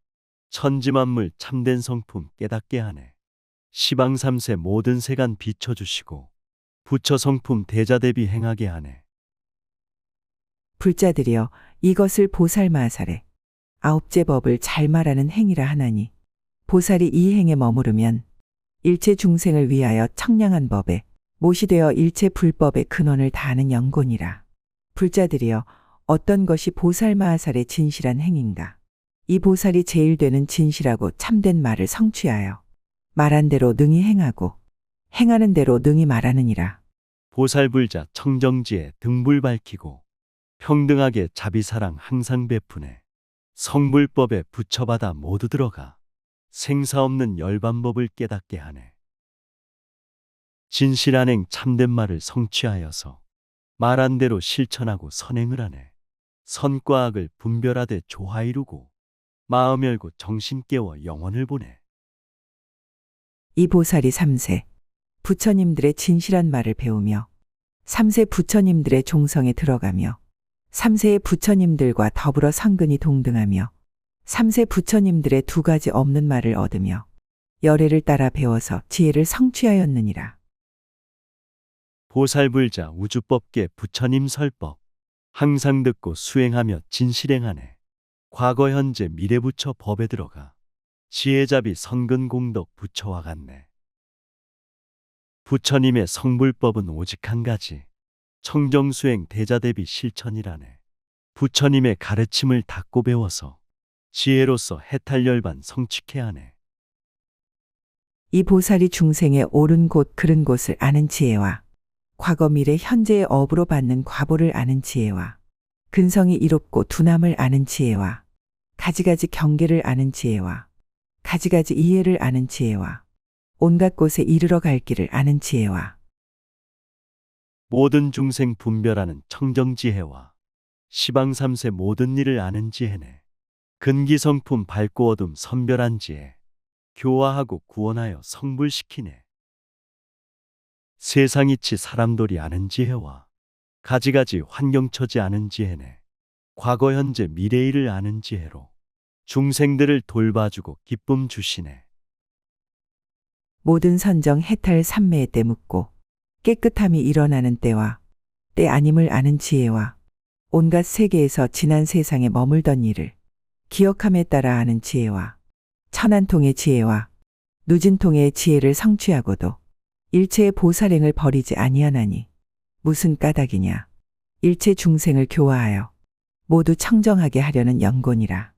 천지만물 참된 성품 깨닫게 하네. 시방삼세 모든 세간 비춰주시고 부처 성품 대자대비 행하게 하네. 불자들이여 이것을 보살마살에 아홉째 법을 잘 말하는 행위라 하나니 보살이 이 행에 머무르면 일체 중생을 위하여 청량한 법에 못이 되어 일체 불법의 근원을 다하는 영곤이라. 불자들이여 어떤 것이 보살마살의 진실한 행인가? 이 보살이 제일 되는 진실하고 참된 말을 성취하여 말한 대로 능히 행하고 행하는 대로 능히 말하느니라. 보살불자 청정지에 등불 밝히고 평등하게 자비사랑 항상 베푸네. 성불법에 부처받아 모두 들어가 생사 없는 열반법을 깨닫게 하네. 진실한행 참된 말을 성취하여서 말한 대로 실천하고 선행을 하네. 선과 악을 분별하되 조화 이루고 마음 열고 정신 깨워 영원을 보내. 이 보살이 3세 부처님들의 진실한 말을 배우며 3세 부처님들의 종성에 들어가며 3세의 부처님들과 더불어 성근이 동등하며 3세 부처님들의 두 가지 없는 말을 얻으며 열애를 따라 배워서 지혜를 성취하였느니라. 보살불자 우주법계 부처님 설법 항상 듣고 수행하며 진실행하네. 과거 현재 미래 부처 법에 들어가 지혜자비 선근공덕 부처와 같네. 부처님의 성불법은 오직 한 가지 청정수행 대자대비 실천이라네. 부처님의 가르침을 닦고 배워서 지혜로서 해탈열반 성취케 하네. 이 보살이 중생의 옳은 곳 그른 곳을 아는 지혜와 과거 미래 현재의 업으로 받는 과보를 아는 지혜와 근성이 이롭고 두남을 아는 지혜와 가지가지 경계를 아는 지혜와 가지가지 이해를 아는 지혜와 온갖 곳에 이르러 갈 길을 아는 지혜와 모든 중생 분별하는 청정지혜와 시방삼세 모든 일을 아는 지혜네. 근기성품 밝고 어둠 선별한 지혜 교화하고 구원하여 성불시키네. 세상이치 사람돌이 아는 지혜와 가지가지 환경처지 아는 지혜네. 과거 현재 미래 일을 아는 지혜로 중생들을 돌봐주고 기쁨 주시네. 모든 선정 해탈 삼매의 때 묻고 깨끗함이 일어나는 때와 때 아님을 아는 지혜와 온갖 세계에서 지난 세상에 머물던 일을 기억함에 따라 아는 지혜와 천한통의 지혜와 누진통의 지혜를 성취하고도 일체의 보살행을 버리지 아니하나니 무슨 까닭이냐. 일체 중생을 교화하여 모두 청정하게 하려는 영곤이라.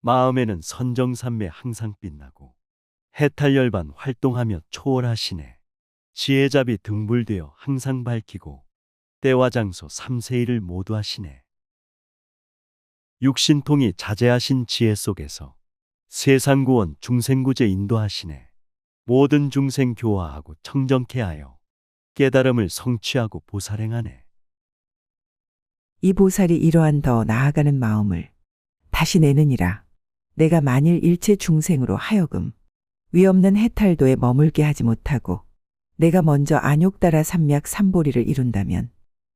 마음에는 선정삼매 항상 빛나고 해탈열반 활동하며 초월하시네. 지혜잡이 등불되어 항상 밝히고 때와 장소 삼세일을 모두 하시네. 육신통이 자제하신 지혜 속에서 세상구원 중생구제 인도하시네. 모든 중생 교화하고 청정케 하여 깨달음을 성취하고 보살행하네. 이 보살이 이러한 더 나아가는 마음을 다시 내느니라. 내가 만일 일체 중생으로 하여금 위없는 해탈도에 머물게 하지 못하고 내가 먼저 안욕따라 삼약 삼보리를 이룬다면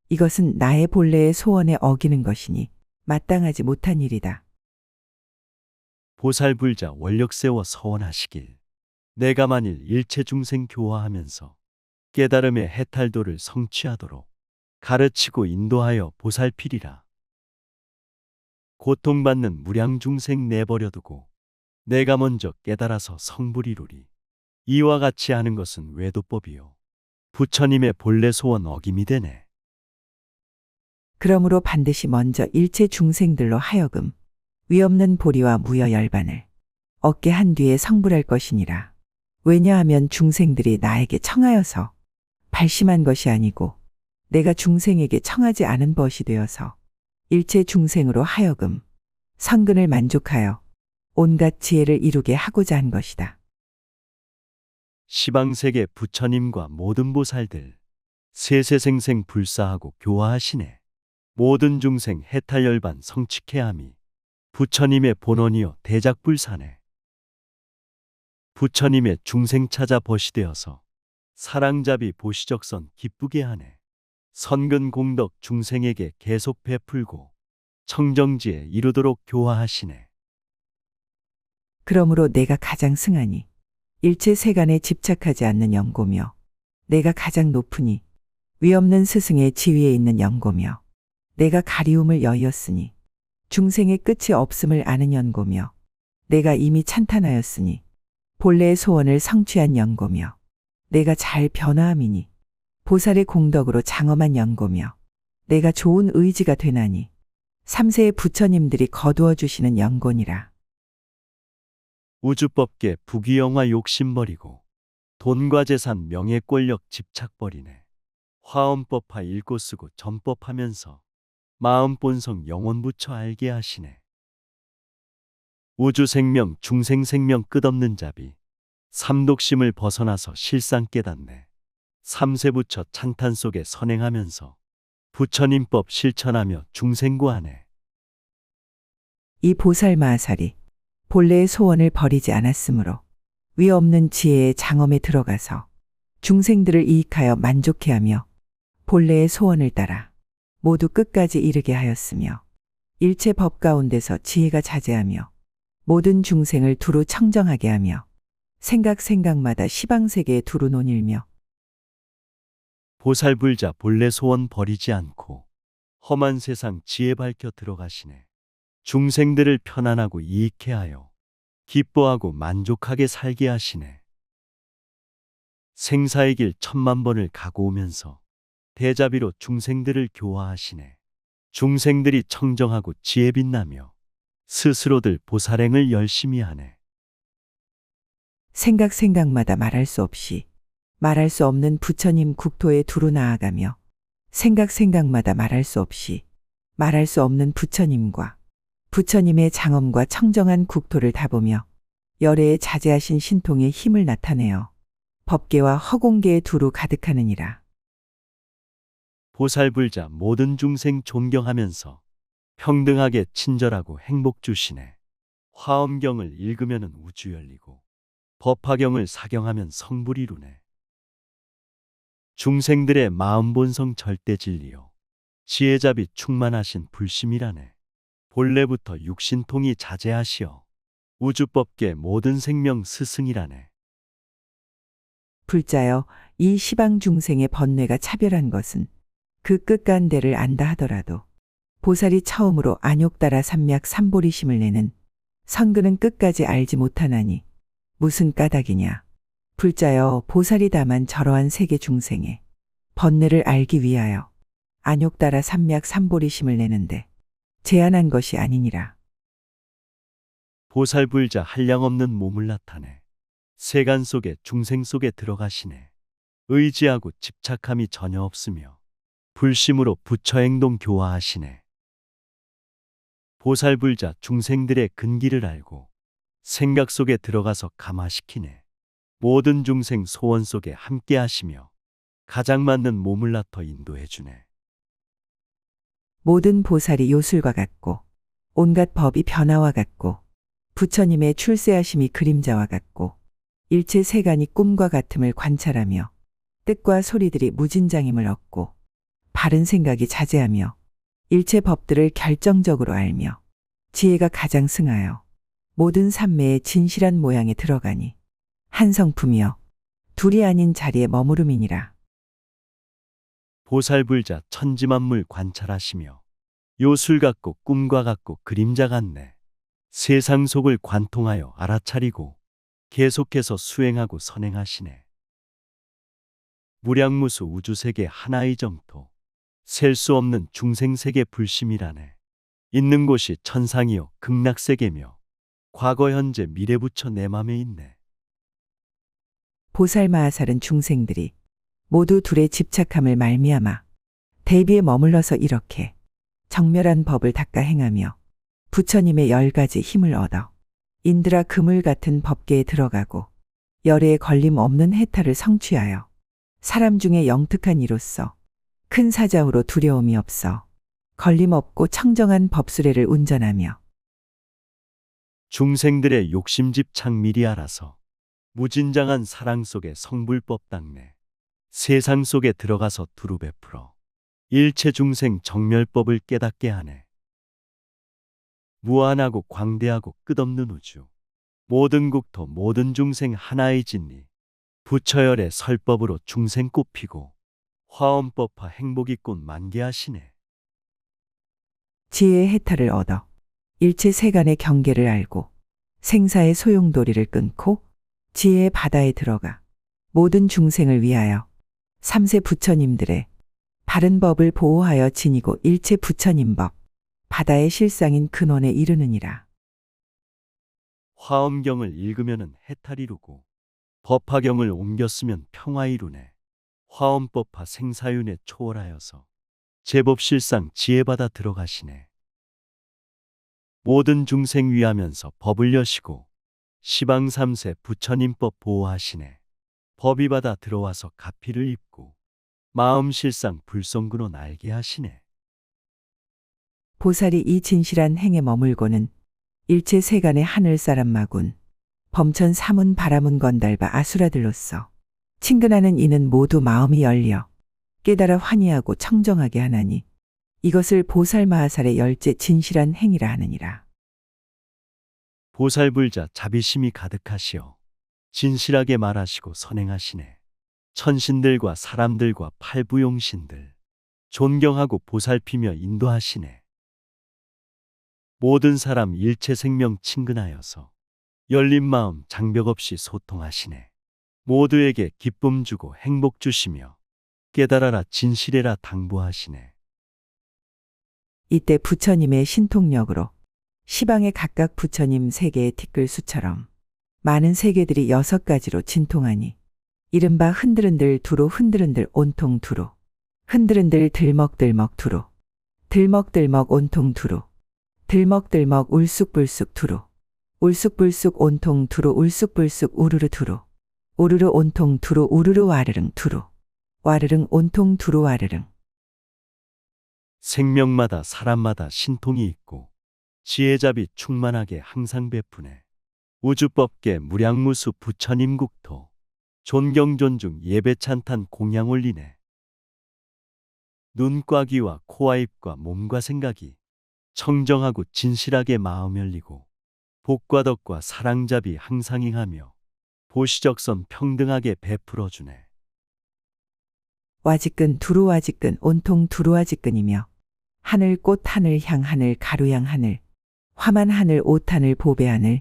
이것은 나의 본래의 소원에 어기는 것이니 마땅하지 못한 일이다. 보살불자 원력 세워 서원하시길. 내가 만일 일체 중생 교화하면서 깨달음의 해탈도를 성취하도록 가르치고 인도하여 보살피리라. 고통받는 무량 중생 내버려두고 내가 먼저 깨달아서 성불이루리. 이와 같이 하는 것은 외도법이요 부처님의 본래 소원 어김이 되네. 그러므로 반드시 먼저 일체 중생들로 하여금 위없는 보리와 무여 열반을 얻게 한 뒤에 성불할 것이니라. 왜냐하면 중생들이 나에게 청하여서 발심한 것이 아니고 내가 중생에게 청하지 않은 벗이 되어서 일체 중생으로 하여금 성근을 만족하여 온갖 지혜를 이루게 하고자 한 것이다. 시방세계 부처님과 모든 보살들 세세생생 불사하고 교화하시네. 모든 중생 해탈열반 성취케 함이 부처님의 본원이요 대작불사네. 부처님의 중생 찾아 벗이 되어서 사랑잡이 보시적선 기쁘게 하네. 선근 공덕 중생에게 계속 베풀고 청정지에 이르도록 교화하시네. 그러므로 내가 가장 승하니 일체 세간에 집착하지 않는 영고며 내가 가장 높으니 위없는 스승의 지위에 있는 영고며 내가 가리움을 여의었으니 중생의 끝이 없음을 아는 연고며 내가 이미 찬탄하였으니 본래의 소원을 성취한 연고며 내가 잘 변화함이니 보살의 공덕으로 장엄한 연고며 내가 좋은 의지가 되나니 삼세의 부처님들이 거두어 주시는 연고니라. 우주법계 부귀영화 욕심 버리고 돈과 재산 명예 권력 집착 버리네. 화엄법하 읽고 쓰고 전법하면서 마음 본성 영원 부처 알게 하시네. 우주 생명 중생 생명 끝없는 자비 삼독심을 벗어나서 실상 깨닫네. 삼세 부처 찬탄 속에 선행하면서 부처님법 실천하며 중생구하네. 이 보살 마하살이 본래의 소원을 버리지 않았으므로 위 없는 지혜의 장엄에 들어가서 중생들을 이익하여 만족해하며 본래의 소원을 따라 모두 끝까지 이르게 하였으며 일체 법 가운데서 지혜가 자제하며 모든 중생을 두루 청정하게 하며 생각마다 시방세계에 두루 논일며 보살불자 본래 소원 버리지 않고 험한 세상 지혜 밝혀 들어가시네. 중생들을 편안하고 이익해 하여 기뻐하고 만족하게 살게 하시네. 생사의 길 천만 번을 가고 오면서 대자비로 중생들을 교화하시네. 중생들이 청정하고 지혜 빛나며 스스로들 보살행을 열심히 하네. 생각마다 말할 수 없이 말할 수 없는 부처님 국토에 두루 나아가며 생각마다 말할 수 없이 말할 수 없는 부처님과 부처님의 장엄과 청정한 국토를 다보며 열애에 자제하신 신통의 힘을 나타내어 법계와 허공계에 두루 가득하느니라. 보살불자 모든 중생 존경하면서 평등하게 친절하고 행복 주시네. 화엄경을 읽으면 우주 열리고 법화경을 사경하면 성불 이루네. 중생들의 마음 본성 절대 진리요 지혜자비 충만하신 불심이라네. 본래부터 육신통이 자제하시어 우주법계 모든 생명 스승이라네. 불자여 이 시방 중생의 번뇌가 차별한 것은 그 끝간대를 안다 하더라도 보살이 처음으로 안욕따라 삼맥 삼보리심을 내는 선근은 끝까지 알지 못하나니 무슨 까닭이냐. 불자여 보살이 다만 저러한 세계 중생의 번뇌를 알기 위하여 안욕따라 삼맥 삼보리심을 내는데 제한한 것이 아니니라. 보살불자 한량없는 몸을 나타내 세간 속에 중생 속에 들어가시네. 의지하고 집착함이 전혀 없으며 불심으로 부처 행동 교화하시네. 보살불자 중생들의 근기를 알고 생각 속에 들어가서 감화시키네. 모든 중생 소원 속에 함께 하시며 가장 맞는 몸을 나터 인도해 주네. 모든 보살이 요술과 같고 온갖 법이 변화와 같고 부처님의 출세하심이 그림자와 같고 일체 세간이 꿈과 같음을 관찰하며 뜻과 소리들이 무진장임을 얻고 바른 생각이 자제하며 일체 법들을 결정적으로 알며 지혜가 가장 승하여 모든 삼매의 진실한 모양에 들어가니 한 성품이여 둘이 아닌 자리에 머무름이니라. 보살불자 천지만물 관찰하시며 요술 같고 꿈과 같고 그림자 같네. 세상 속을 관통하여 알아차리고 계속해서 수행하고 선행하시네. 무량무수 우주세계 하나의 정토 셀 수 없는 중생세계 불심이라네. 있는 곳이 천상이요 극락세계며 과거 현재 미래 부처 내 맘에 있네. 보살 마하살은 중생들이 모두 둘의 집착함을 말미암아 대비에 머물러서 이렇게 정멸한 법을 닦아 행하며 부처님의 10가지 힘을 얻어 인드라 그물 같은 법계에 들어가고 열애에 걸림 없는 해탈을 성취하여 사람 중에 영특한 이로서 큰 사자후로 두려움이 없어 걸림 없고 청정한 법수레를 운전하며 중생들의 욕심집착 미리 알아서 무진장한 사랑 속에 성불법 닦네. 세상 속에 들어가서 두루 베풀어 일체 중생 정멸법을 깨닫게 하네. 무한하고 광대하고 끝없는 우주. 모든 국토 모든 중생 하나의 진리. 부처열의 설법으로 중생 꽃피고 화엄법화 행복이 꽃 만개하시네. 지혜의 해탈을 얻어 일체 세간의 경계를 알고 생사의 소용돌이를 끊고 지혜의 바다에 들어가 모든 중생을 위하여 삼세 부처님들의 바른 법을 보호하여 지니고 일체 부처님법 바다의 실상인 근원에 이르느니라. 화엄경을 읽으면은 해탈 이루고 법화경을 옮겼으면 평화 이루네. 화엄법화 생사윤회 초월하여서 제법실상 지혜받아 들어가시네. 모든 중생 위하면서 법을 여시고 시방 삼세 부처님법 보호하시네. 법이 받아 들어와서 가피를 입고 마음 실상 불성근원 알게 하시네. 보살이 이 진실한 행에 머물고는 일체 세간의 하늘 사람 마군 범천 사문 바라문 건달바 아수라들로서 친근하는 이는 모두 마음이 열려 깨달아 환희하고 청정하게 하나니 이것을 보살마하살의 열째 진실한 행이라 하느니라. 보살불자 자비심이 가득하시어 진실하게 말하시고 선행하시네. 천신들과 사람들과 팔부용신들 존경하고 보살피며 인도하시네. 모든 사람 일체 생명 친근하여서 열린 마음 장벽 없이 소통하시네. 모두에게 기쁨 주고 행복 주시며 깨달아라 진실해라 당부하시네. 이때 부처님의 신통력으로 시방의 각각 부처님 세계의 티끌수처럼 많은 세계들이 6가지로 진통하니 이른바 흔들흔들 두로 흔들흔들 온통 두로 흔들흔들 들먹들먹 두로 들먹들먹 온통 두로 들먹들먹 울쑥불쑥 두로 울쑥불쑥 온통 두로 울쑥불쑥 우르르 두로 우르르 온통 두로 우르르 와르릉 두로 와르릉 온통 두로 와르릉. 생명마다 사람마다 신통이 있고 지혜잡이 충만하게 항상 베푸네. 우주법계 무량무수 부처님 국토 존경 존중 예배 찬탄 공양 올리네. 눈과 귀와 코와 입과 몸과 생각이 청정하고 진실하게 마음 열리고 복과 덕과 사랑잡이 항상 행하며 보시적선 평등하게 베풀어 주네. 와지끈 두루와지끈 온통 두루와지끈이며 하늘 꽃 하늘 향 하늘 가루양 하늘 화만 하늘 옷 하늘 보배 하늘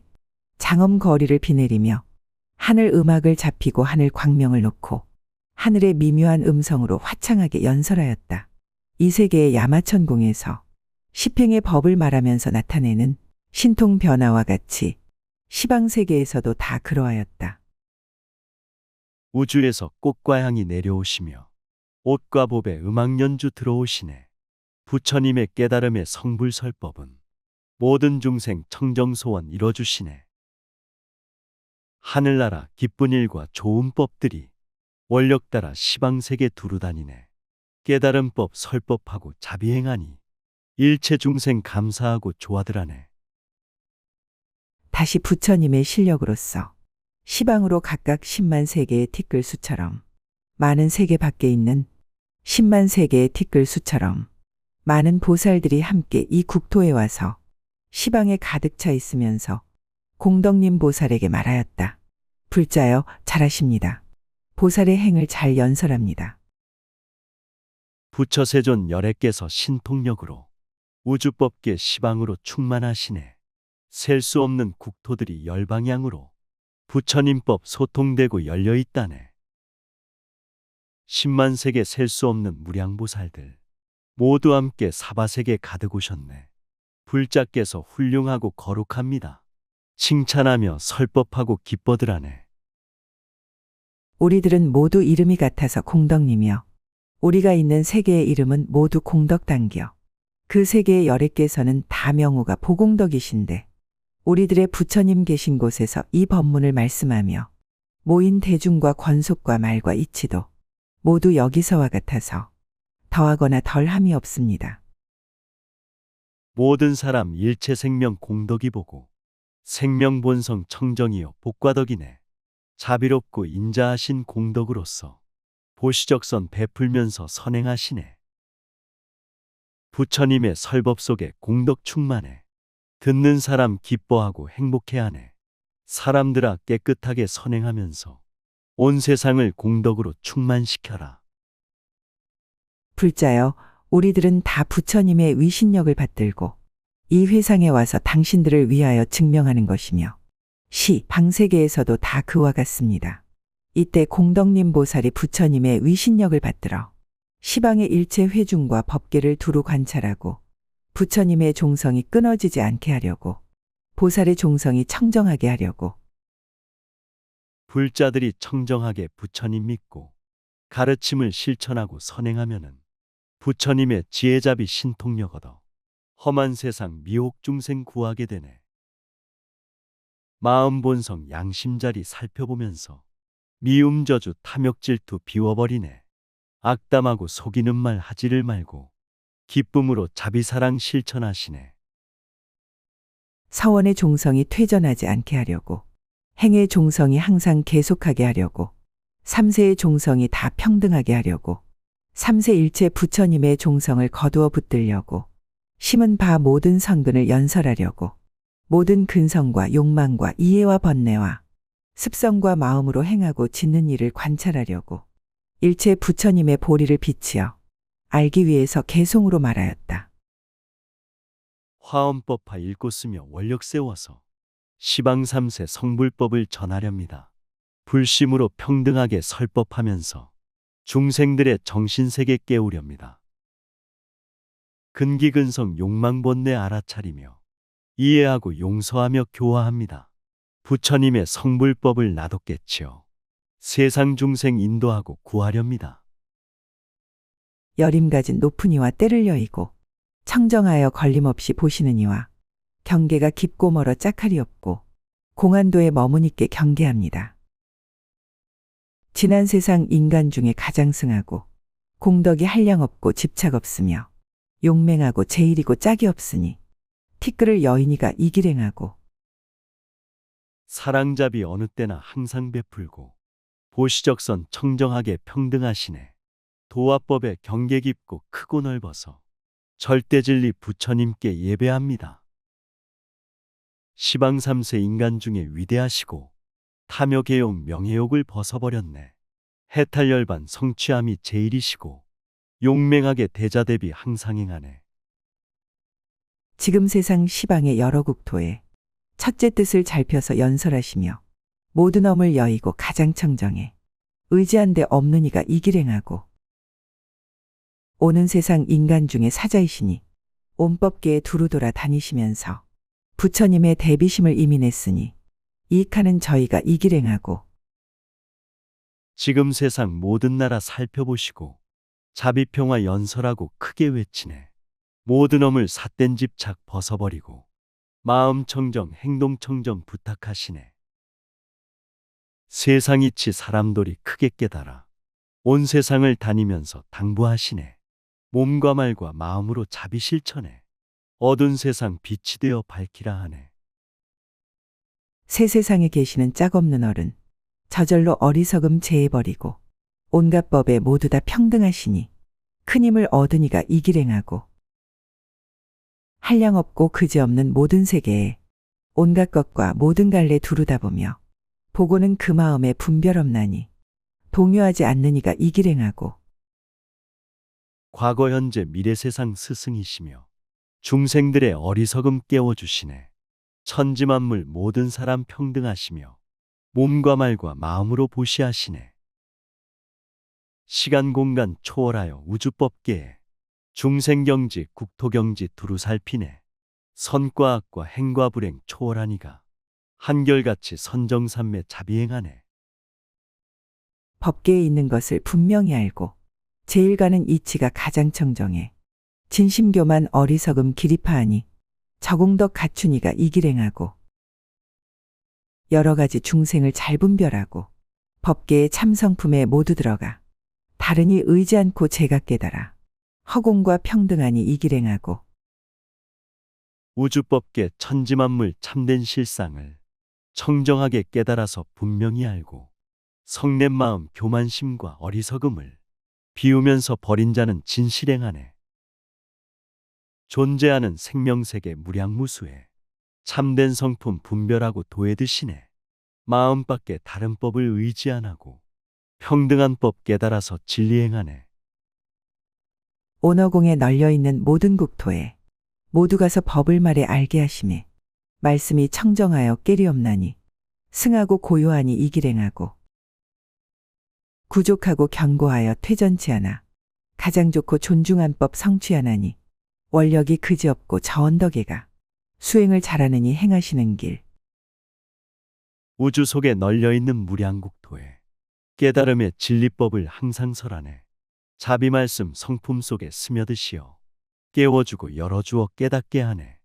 장엄 거리를 비내리며 하늘 음악을 잡히고 하늘 광명을 놓고 하늘의 미묘한 음성으로 화창하게 연설하였다. 이 세계의 야마천공에서 시팽의 법을 말하면서 나타내는 신통 변화와 같이 시방세계에서도 다 그러하였다. 우주에서 꽃과 향이 내려오시며 옷과 보배 음악 연주 들어오시네. 부처님의 깨달음의 성불설법은 모든 중생 청정소원 이뤄주시네. 하늘나라 기쁜 일과 좋은 법들이 원력 따라 시방세계 두루다니네. 깨달음법 설법하고 자비행하니 일체 중생 감사하고 좋아들하네. 다시 부처님의 실력으로서 시방으로 각각 10만 세계의 티끌수처럼 많은 세계 밖에 있는 10만 세계의 티끌수처럼 많은 보살들이 함께 이 국토에 와서 시방에 가득 차 있으면서 공덕님 보살에게 말하였다. 불자여 잘하십니다. 보살의 행을 잘 연설합니다. 부처세존 열애께서 신통력으로 우주법계 시방으로 충만하시네. 셀 수 없는 국토들이 열방향으로 부처님법 소통되고 열려있다네. 10만 세계 셀 수 없는 무량보살들 모두 함께 사바세계 가득 오셨네. 불자께서 훌륭하고 거룩합니다. 칭찬하며 설법하고 기뻐들하네. 우리들은 모두 이름이 같아서 공덕님이여 우리가 있는 세계의 이름은 모두 공덕당기여 그 세계의 열애께서는 다 명호가 보공덕이신데 우리들의 부처님 계신 곳에서 이 법문을 말씀하며 모인 대중과 권속과 말과 이치도 모두 여기서와 같아서 더하거나 덜함이 없습니다. 모든 사람 일체 생명 공덕이 보고 생명 본성 청정이요 복과덕이네. 자비롭고 인자하신 공덕으로서 보시적선 베풀면서 선행하시네. 부처님의 설법 속에 공덕 충만해 듣는 사람 기뻐하고 행복해하네. 사람들아 깨끗하게 선행하면서 온 세상을 공덕으로 충만시켜라. 불자여, 우리들은 다 부처님의 위신력을 받들고 이 회상에 와서 당신들을 위하여 증명하는 것이며 방세계에서도 다 그와 같습니다. 이때 공덕님 보살이 부처님의 위신력을 받들어 시방의 일체 회중과 법계를 두루 관찰하고 부처님의 종성이 끊어지지 않게 하려고, 보살의 종성이 청정하게 하려고, 불자들이 청정하게 부처님 믿고 가르침을 실천하고 선행하면은 부처님의 지혜자비 신통력 얻어 험한 세상 미혹 중생 구하게 되네. 마음 본성 양심자리 살펴보면서 미움 저주 탐욕 질투 비워버리네. 악담하고 속이는 말 하지를 말고 기쁨으로 자비사랑 실천하시네. 서원의 종성이 퇴전하지 않게 하려고, 행의 종성이 항상 계속하게 하려고, 삼세의 종성이 다 평등하게 하려고, 삼세 일체 부처님의 종성을 거두어 붙들려고, 심은 바 모든 성근을 연설하려고, 모든 근성과 욕망과 이해와 번뇌와 습성과 마음으로 행하고 짓는 일을 관찰하려고, 일체 부처님의 보리를 비치어 알기 위해서 개송으로 말하였다. 화엄법화 읽고 쓰며 원력 세워서 시방삼세 성불법을 전하렵니다. 불심으로 평등하게 설법하면서 중생들의 정신세계 깨우렵니다. 근기근성 욕망번뇌 알아차리며 이해하고 용서하며 교화합니다. 부처님의 성불법을 나뒀겠지요. 세상 중생 인도하고 구하렵니다. 여림 가진 높은 이와 때를 여의고 청정하여 걸림없이 보시는 이와 경계가 깊고 멀어 짝할이 없고 공안도에 머무니께 경계합니다. 지난 세상 인간 중에 가장 승하고 공덕이 한량 없고 집착 없으며 용맹하고 제일이고 짝이 없으니 티끌을 여인이가 이길행하고 사랑잡이 어느 때나 항상 베풀고 보시적선 청정하게 평등하시네. 도화법에 경계 깊고 크고 넓어서 절대진리 부처님께 예배합니다. 시방삼세 인간 중에 위대하시고 탐욕개욕 명예욕을 벗어버렸네. 해탈열반 성취함이 제일이시고 용맹하게 대자대비 항상 행하네. 지금 세상 시방의 여러 국토에 첫째 뜻을 잘 펴서 연설하시며 모든 엄을 여의고 가장 청정해 의지한 데 없는 이가 이길행하고 오는 세상 인간 중에 사자이시니 온법계에 두루 돌아 다니시면서 부처님의 대비심을 이민했으니 이익하는 저희가 이길행하고 지금 세상 모든 나라 살펴보시고 자비평화 연설하고 크게 외치네. 모든 엄을 삿된 집착 벗어버리고 마음 청정 행동 청정 부탁하시네. 세상 이치 사람돌이 크게 깨달아 온 세상을 다니면서 당부하시네. 몸과 말과 마음으로 자비 실천해 어두운 세상 빛이 되어 밝히라 하네. 새 세상에 계시는 짝없는 어른 저절로 어리석음 제해버리고 온갖 법에 모두 다 평등하시니 큰 힘을 얻은 이가 이길행하고 한량 없고 그지없는 모든 세계에 온갖 것과 모든 갈래 두루다 보며 보고는 그 마음에 분별 없나니 동요하지 않는 이가 이길행하고 과거 현재 미래 세상 스승이시며 중생들의 어리석음 깨워주시네. 천지만물 모든 사람 평등하시며 몸과 말과 마음으로 보시하시네. 시간 공간 초월하여 우주법계에 중생경지 국토경지 두루 살피네. 선과 악과 행과 불행 초월하니가 한결같이 선정삼매 자비행하네. 법계에 있는 것을 분명히 알고 제일 가는 이치가 가장 청정해 진심교만 어리석음 기리파하니 저공덕 갖춘 이가 이길행하고 여러 가지 중생을 잘 분별하고 법계의 참성품에 모두 들어가 다르니 의지 않고 제가 깨달아 허공과 평등하니 이길행하고 우주법계 천지만물 참된 실상을 청정하게 깨달아서 분명히 알고 성냄 마음 교만심과 어리석음을 비우면서 버린 자는 진실행하네. 존재하는 생명세계 무량무수에 참된 성품 분별하고 도에드시네. 마음밖에 다른 법을 의지 안 하고 평등한 법 깨달아서 진리 행하네. 온어공에 널려있는 모든 국토에 모두 가서 법을 말해 알게 하심에 말씀이 청정하여 깨리없나니 승하고 고요하니 이길행하고 구족하고 견고하여 퇴전치 않아 가장 좋고 존중한 법 성취하나니 원력이 그지없고 저 언덕에가 수행을 잘하느니 행하시는 길. 우주 속에 널려있는 무량국토에 깨달음의 진리법을 항상 설하네. 자비 말씀 성품 속에 스며드시어 깨워주고 열어주어 깨닫게 하네.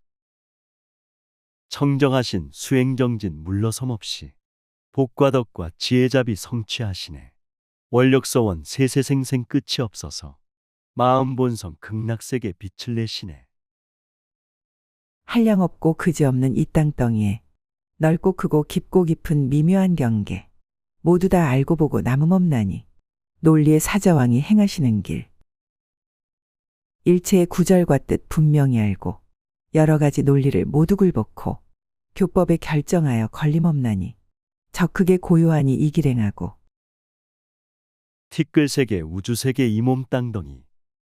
청정하신 수행정진 물러섬 없이 복과 덕과 지혜자비 성취하시네. 원력서원 세세생생 끝이 없어서 마음 본성 극락세계 빛을 내시네. 한량 없고 그지없는 이 땅덩이에 넓고 크고 깊고 깊은 미묘한 경계 모두 다 알고 보고 남음없나니 논리의 사자왕이 행하시는 길. 일체의 구절과 뜻 분명히 알고 여러 가지 논리를 모두 굴복고 교법에 결정하여 걸림없나니 적극에 고요하니 이 길 행하고 티끌세계 우주세계 이 몸 땅덩이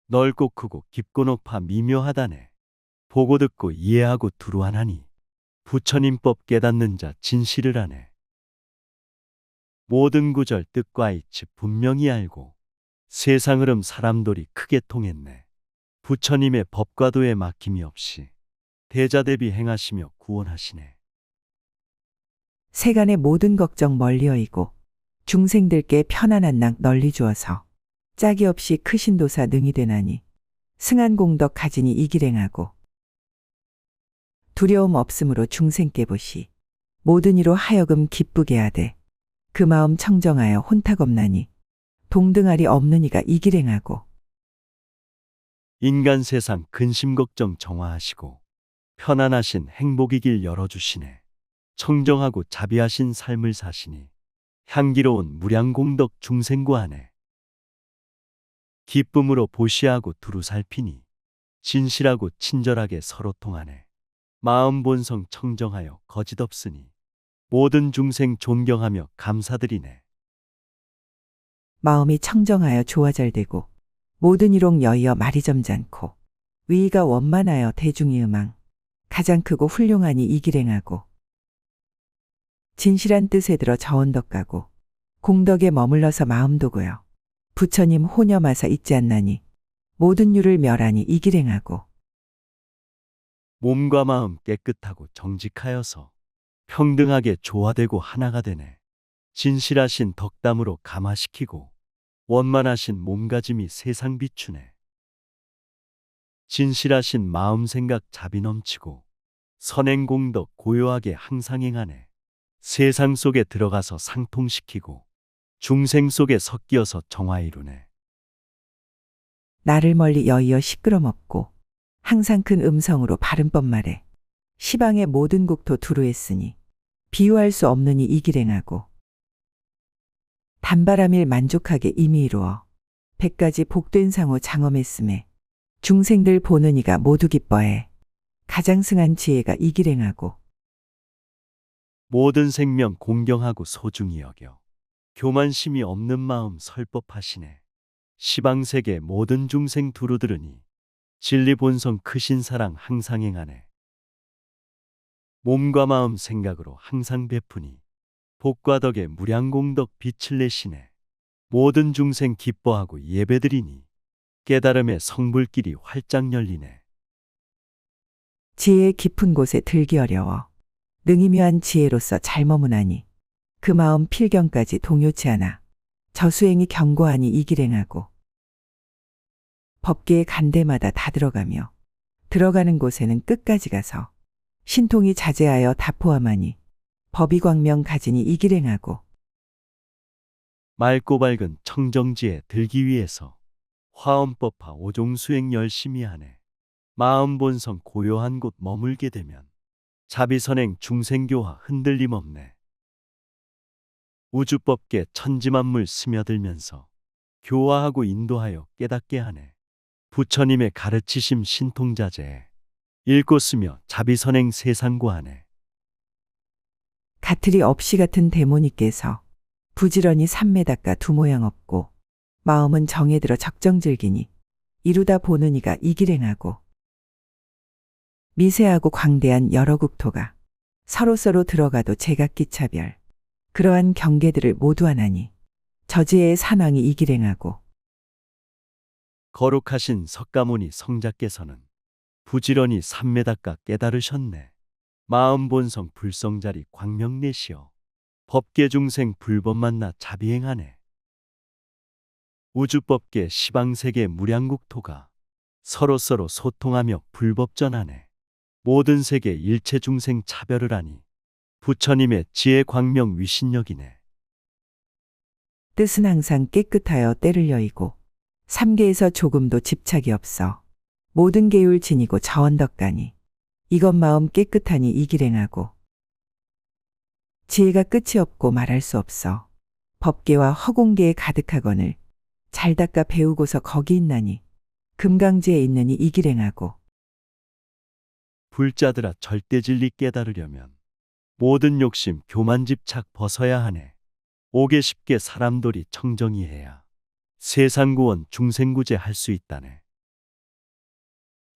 넓고 크고 깊고 높아 미묘하다네. 보고 듣고 이해하고 두루하나니 부처님법 깨닫는 자 진실을 하네. 모든 구절 뜻과 이치 분명히 알고 세상 흐름 사람돌이 크게 통했네. 부처님의 법과 도에 막힘이 없이 대자대비 행하시며 구원하시네. 세간의 모든 걱정 멀리 어이고 중생들께 편안한 낙 널리 주어서 짝이 없이 크신 도사 능이 되나니 승한 공덕 가지니 이 길 행하고 두려움 없음으로 중생께 보시 모든 이로 하여금 기쁘게 하되 그 마음 청정하여 혼탁 없나니 동등하리 없는 이가 이 길 행하고 인간 세상 근심 걱정 정화하시고 편안하신 행복의 길 열어주시네. 청정하고 자비하신 삶을 사시니 향기로운 무량공덕 중생구하네. 기쁨으로 보시하고 두루 살피니 진실하고 친절하게 서로 통하네. 마음 본성 청정하여 거짓 없으니 모든 중생 존경하며 감사드리네. 마음이 청정하여 조화 잘 되고 모든 이록 여의어 말이 점잖고 위의가 원만하여 대중이 음앙 가장 크고 훌륭하니 이 길 행하고 진실한 뜻에 들어 저 언덕 가고 공덕에 머물러서 마음 도고요 부처님 호념하사 있지 않나니 모든 유를 멸하니 이 길 행하고 몸과 마음 깨끗하고 정직하여서 평등하게 조화되고 하나가 되네. 진실하신 덕담으로 감화시키고 원만하신 몸가짐이 세상 비추네. 진실하신 마음 생각 자비 넘치고 선행공덕 고요하게 항상 행하네. 세상 속에 들어가서 상통시키고 중생 속에 섞이어서 정화 이루네. 나를 멀리 여의어 시끄럼없고 항상 큰 음성으로 바른 법 말해 시방의 모든 국토 두루했으니 비유할 수 없느니 이 길 행하고 단바람일 만족하게 이미 이루어 100가지 복된 상호 장엄했음에 중생들 보는 이가 모두 기뻐해 가장 승한 지혜가 이 길 행하고 모든 생명 공경하고 소중히 여겨 교만심이 없는 마음 설법하시네. 시방세계 모든 중생 두루 들으니 진리 본성 크신 사랑 항상 행하네. 몸과 마음 생각으로 항상 베푸니 복과 덕에 무량공덕 빛을 내시네. 모든 중생 기뻐하고 예배드리니 깨달음의 성불길이 활짝 열리네. 지혜의 깊은 곳에 들기 어려워 능이묘한 지혜로서 잘 머무나니 그 마음 필경까지 동요치 않아 저수행이 견고하니 이 길 행하고 법계의 간대마다 다 들어가며 들어가는 곳에는 끝까지 가서 신통이 자제하여 다 포함하니 법이 광명 가지니 이 길 행하고 맑고 밝은 청정지에 들기 위해서 화엄법화 오종수행 열심히 하네. 마음 본성 고요한 곳 머물게 되면 자비선행 중생교화 흔들림 없네. 우주법계 천지만물 스며들면서 교화하고 인도하여 깨닫게 하네. 부처님의 가르치심 신통자재 읽고 쓰며 자비선행 세상고하네. 가틀이 없이 같은 대모니께서 부지런히 삼매 닦아 두 모양 없고 마음은 정에 들어 적정즐기니 이루다 보는 이가 이길행하고 미세하고 광대한 여러 국토가 서로서로 들어가도 제각기차별 그러한 경계들을 모두 하나니 저지혜의 산왕이 이길행하고 거룩하신 석가모니 성자께서는 부지런히 삼매 닦아 깨달으셨네. 마음 본성 불성자리 광명내시어 법계 중생 불법 만나 자비행하네. 우주법계 시방세계 무량국토가 서로서로 소통하며 불법전하네. 모든 세계 일체 중생 차별을 하니 부처님의 지혜 광명 위신력이네. 뜻은 항상 깨끗하여 때를 여의고 삼계에서 조금도 집착이 없어 모든 계율 지니고 저언덕가니 이것 마음 깨끗하니 이길행하고 지혜가 끝이 없고 말할 수 없어 법계와 허공계에 가득하거늘 잘 닦아 배우고서 거기 있나니 금강지에 있느니 이길행하고 불자들아 절대 진리 깨달으려면 모든 욕심 교만 집착 벗어야 하네. 오게 쉽게 사람돌이 청정이해야 세상 구원 중생구제 할 수 있다네.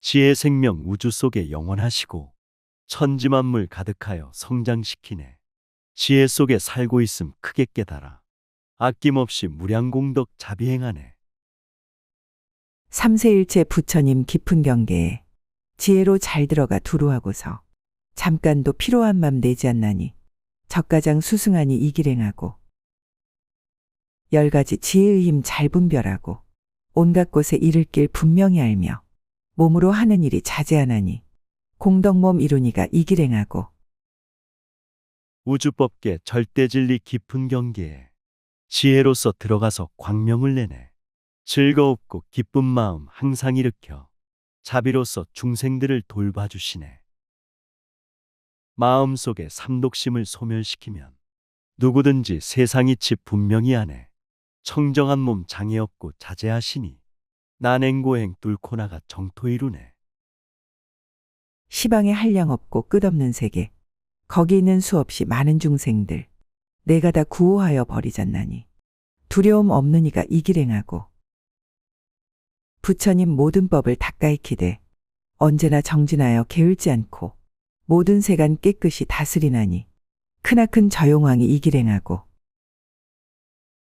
지혜 생명 우주 속에 영원하시고 천지만물 가득하여 성장시키네. 지혜 속에 살고 있음 크게 깨달아 아낌없이 무량공덕 자비행하네. 삼세일체 부처님 깊은 경계에 지혜로 잘 들어가 두루하고서 잠깐도 피로한 맘 내지 않나니 적가장 수승하니 이길행하고 10가지 지혜의 힘 잘 분별하고 온갖 곳에 이를 길 분명히 알며 몸으로 하는 일이 자제하나니 공덕몸 이루니가 이길행하고 우주법계 절대진리 깊은 경계에 지혜로서 들어가서 광명을 내네. 즐거웠고 기쁜 마음 항상 일으켜 자비로서 중생들을 돌봐주시네. 마음속에 삼독심을 소멸시키면 누구든지 세상 이치 분명히 하네. 청정한 몸 장애 없고 자제하시니 난행고행 뚫고 나가 정토 이루네. 시방에 한량 없고 끝없는 세계 거기 있는 수없이 많은 중생들 내가 다 구호하여 버리잖나니 두려움 없는 이가 이길행하고 부처님 모든 법을 닦아익히되 언제나 정진하여 게을지 않고 모든 세간 깨끗이 다스리나니 크나큰 저용왕이 이길행하고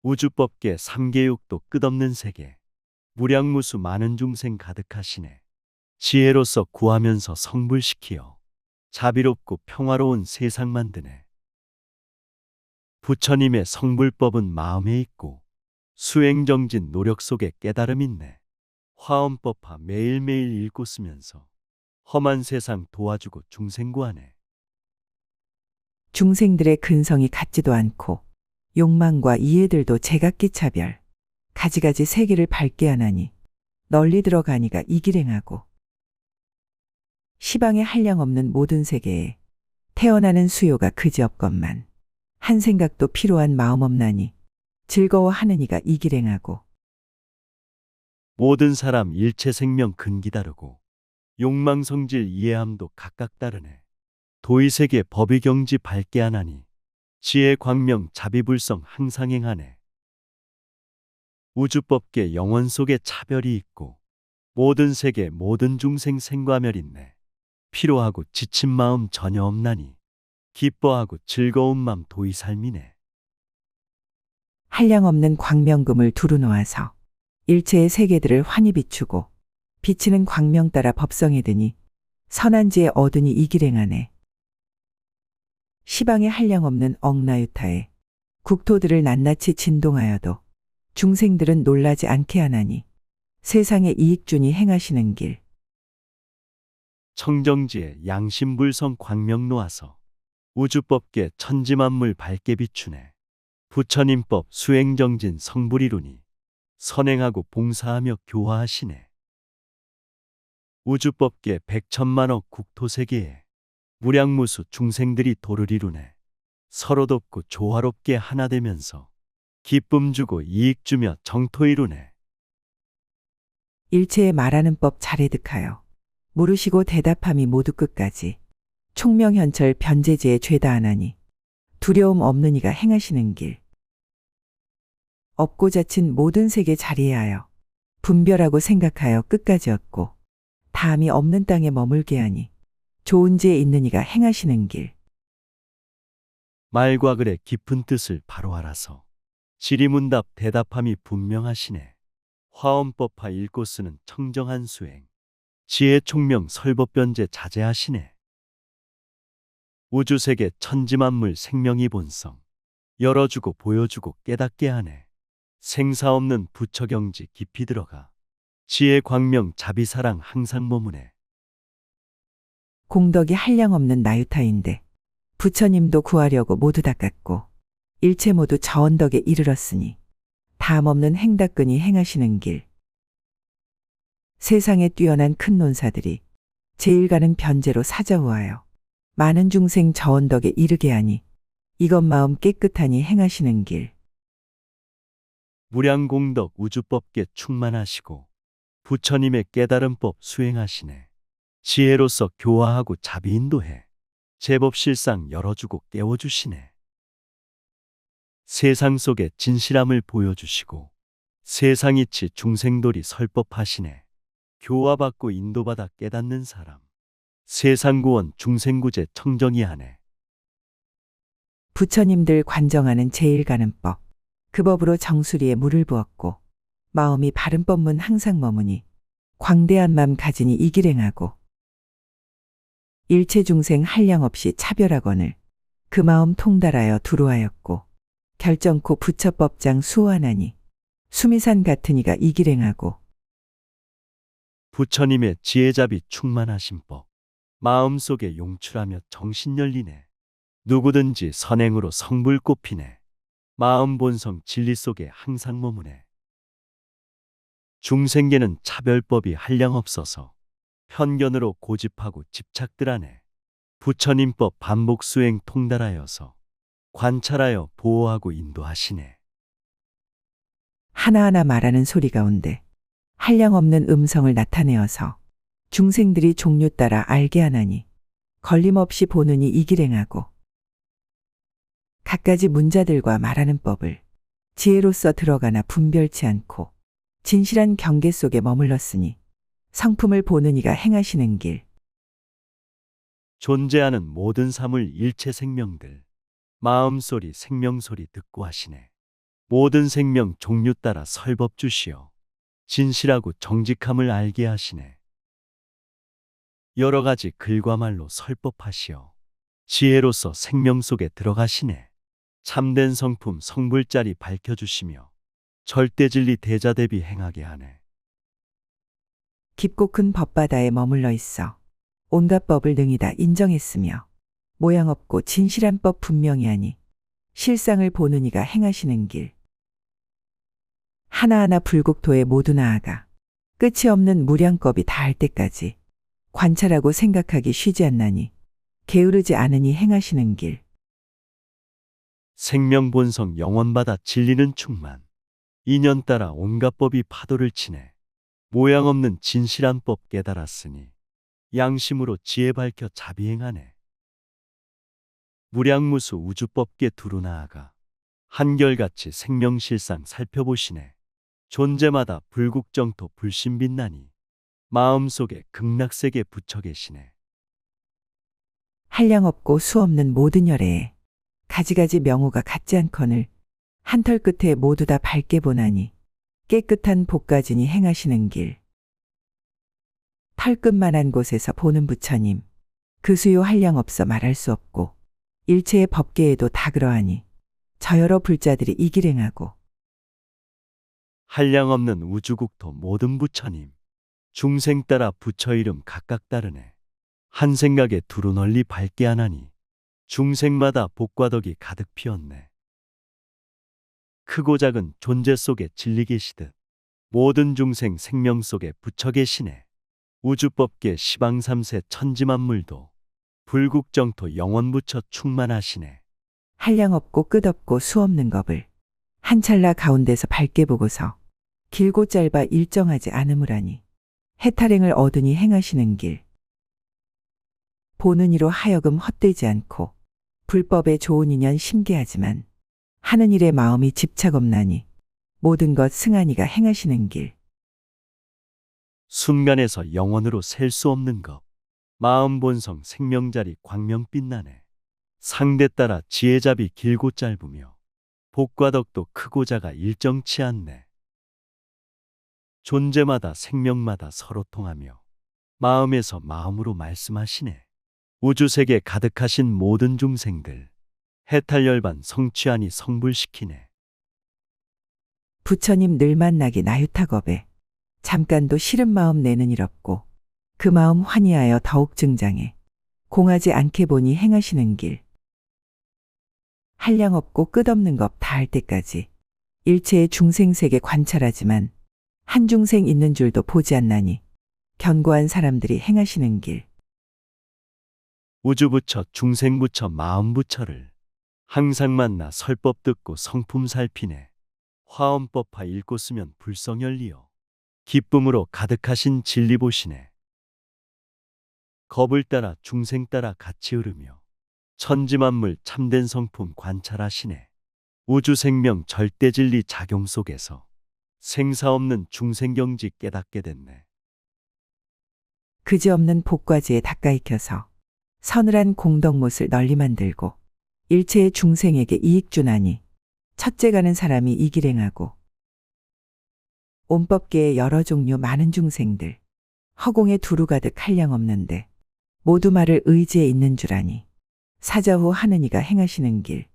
우주법계 삼계육도 끝없는 세계 무량무수 많은 중생 가득하시네. 지혜로서 구하면서 성불시키어 자비롭고 평화로운 세상 만드네. 부처님의 성불법은 마음에 있고 수행정진 노력 속에 깨달음 있네. 화엄법화 매일매일 읽고 쓰면서 험한 세상 도와주고 중생구하네. 중생들의 근성이 같지도 않고 욕망과 이해들도 제각기 차별 가지가지 세계를 밝게 하나니 널리 들어가니가 이길행하고 시방에 한량 없는 모든 세계에 태어나는 수요가 그지없건만 한 생각도 필요한 마음 없나니 즐거워하는 이가 이길행하고 모든 사람 일체 생명 근기 다르고 욕망 성질 이해함도 각각 다르네. 도의세계 법의 경지 밝게 하나니 지혜 광명 자비불성 항상 행하네. 우주법계 영원 속에 차별이 있고 모든 세계 모든 중생 생과멸 있네. 피로하고 지친 마음 전혀 없나니 기뻐하고 즐거운 맘 도의 삶이네. 한량 없는 광명금을 두루 놓아서 일체의 세계들을 환히 비추고 비치는 광명 따라 법성에 드니 선한지에 얻으니 이길행하네. 시방에 한량 없는 억나유타에 국토들을 낱낱이 진동하여도 중생들은 놀라지 않게 하나니 세상에 이익준이 행하시는 길 청정지에 양심불성 광명 놓아서 우주법계 천지만물 밝게 비추네. 부처님법 수행정진 성불이루니 선행하고 봉사하며 교화하시네. 우주법계 백천만억 국토세계에 무량무수 중생들이 도를 이루네. 서로 돕고 조화롭게 하나 되면서 기쁨 주고 이익 주며 정토 이루네. 일체의 말하는 법 잘해득하여 물으시고 대답함이 모두 끝까지 총명현철 변제제에 죄다 하나니 두려움 없는 이가 행하시는 길. 없고 자친 모든 세계 자리에 하여 분별하고 생각하여 끝까지 얻고 다함이 없는 땅에 머물게 하니 좋은 지에 있는 이가 행하시는 길. 말과 글의 깊은 뜻을 바로 알아서 지리문답 대답함이 분명하시네. 화엄법화 읽고 쓰는 청정한 수행. 지혜 총명 설법변제 자제하시네. 우주세계 천지만물 생명이 본성. 열어주고 보여주고 깨닫게 하네. 생사 없는 부처경지 깊이 들어가. 지혜 광명 자비사랑 항상 머무네. 공덕이 한량없는 나유타인데 부처님도 구하려고 모두 닦았고 일체 모두 저 언덕에 이르렀으니 다함 없는 행닦근이 행하시는 길. 세상에 뛰어난 큰 논사들이 제일 가는 변제로 사자우하여 많은 중생 저 언덕에 이르게 하니 이것 마음 깨끗하니 행하시는 길. 무량공덕 우주법계 충만하시고 부처님의 깨달은 법 수행하시네. 지혜로서 교화하고 자비 인도해 제법실상 열어주고 깨워주시네. 세상 속의 진실함을 보여주시고 세상이치 중생돌이 설법하시네. 교화받고 인도받아 깨닫는 사람 세상구원 중생구제 청정이 하네. 부처님들 관정하는 제일 가는 법. 그 법으로 정수리에 물을 부었고 마음이 바른 법문 항상 머무니 광대한 맘 가지니 이 길 행하고 일체 중생 한량 없이 차별하거늘 그 마음 통달하여 두루하였고 결정코 부처법장 수호하나니 수미산 같은 이가 이 길 행하고 부처님의 지혜잡이 충만하신 법 마음속에 용출하며 정신 열리네. 누구든지 선행으로 성불 꼽히네. 마음 본성 진리 속에 항상 머무네. 중생계는 차별법이 한량없어서 편견으로 고집하고 집착들하네. 부처님법 반복 수행 통달하여서 관찰하여 보호하고 인도하시네. 하나하나 말하는 소리 가운데 한량없는 음성을 나타내어서 중생들이 종류 따라 알게 하나니 걸림없이 보느니 이 길 행하고 갖가지 문자들과 말하는 법을 지혜로서 들어가나 분별치 않고 진실한 경계 속에 머물렀으니 성품을 보는 이가 행하시는 길. 존재하는 모든 사물 일체 생명들 마음소리 생명소리 듣고 하시네. 모든 생명 종류 따라 설법 주시어 진실하고 정직함을 알게 하시네. 여러 가지 글과 말로 설법하시어 지혜로서 생명 속에 들어가시네. 참된 성품 성불자리 밝혀주시며 절대진리 대자대비 행하게 하네. 깊고 큰 법바다에 머물러 있어 온갖 법을 능히 다 인정했으며 모양 없고 진실한 법 분명히 하니 실상을 보는 이가 행하시는 길. 하나하나 불국토에 모두 나아가 끝이 없는 무량겁이 다할 때까지 관찰하고 생각하기 쉬지 않나니 게으르지 않으니 행하시는 길. 생명본성 영원바다 진리는 충만 인연 따라 온갖 법이 파도를 치네. 모양 없는 진실한 법 깨달았으니 양심으로 지혜 밝혀 자비행하네. 무량무수 우주법계 두루 나아가 한결같이 생명실상 살펴보시네. 존재마다 불국정토 불신 빛나니 마음속에 극락세계 붙여 계시네. 한량없고 수없는 모든 열애에 가지가지 명호가 같지 않거늘 한 털 끝에 모두 다 밝게 보나니 깨끗한 복가진이 행하시는 길. 털끝만한 곳에서 보는 부처님 그 수요 한량없어 말할 수 없고 일체의 법계에도 다 그러하니 저 여러 불자들이 이 길 행하고 한량없는 우주국토 모든 부처님 중생 따라 부처 이름 각각 다르네. 한 생각에 두루 널리 밝게 하나니 중생마다 복과 덕이 가득 피었네. 크고 작은 존재 속에 진리 계시듯 모든 중생 생명 속에 부처 계시네. 우주법계 시방삼세 천지만물도 불국정토 영원부처 충만하시네. 한량없고 끝없고 수없는 겁을 한 찰나 가운데서 밝게 보고서 길고 짧아 일정하지 않음을 하니 해탈행을 얻으니 행하시는 길. 보는 이로 하여금 헛되지 않고 불법에 좋은 인연 심계하지만 하는 일에 마음이 집착 없나니 모든 것 승하니가 행하시는 길. 순간에서 영원으로 셀 수 없는 것. 마음 본성 생명자리 광명 빛나네. 상대 따라 지혜잡이 길고 짧으며 복과 덕도 크고 작아 일정치 않네. 존재마다 생명마다 서로 통하며 마음에서 마음으로 말씀하시네. 우주세계 가득하신 모든 중생들 해탈열반 성취하니 성불시키네. 부처님 늘 만나기 나유타겁에 잠깐도 싫은 마음 내는 일 없고 그 마음 환희하여 더욱 증장해 공하지 않게 보니 행하시는 길. 한량 없고 끝없는 것 다할 때까지 일체의 중생세계 관찰하지만 한 중생 있는 줄도 보지 않나니 견고한 사람들이 행하시는 길. 우주부처 중생부처 마음부처를 항상 만나 설법 듣고 성품 살피네. 화엄법화 읽고 쓰면 불성열리어 기쁨으로 가득하신 진리 보시네. 겁을 따라 중생 따라 같이 흐르며 천지만물 참된 성품 관찰하시네. 우주생명 절대진리 작용 속에서 생사 없는 중생경지 깨닫게 됐네. 그지없는 복과지에 닦아 익혀서 서늘한 공덕못을 널리 만들고 일체의 중생에게 이익 주나니 첫째 가는 사람이 이 길 행하고 온법계의 여러 종류 많은 중생들 허공에 두루 가득 한량 없는데 모두 말을 의지에 있는 줄 아니 사자후 하는 이가 행하시는 길.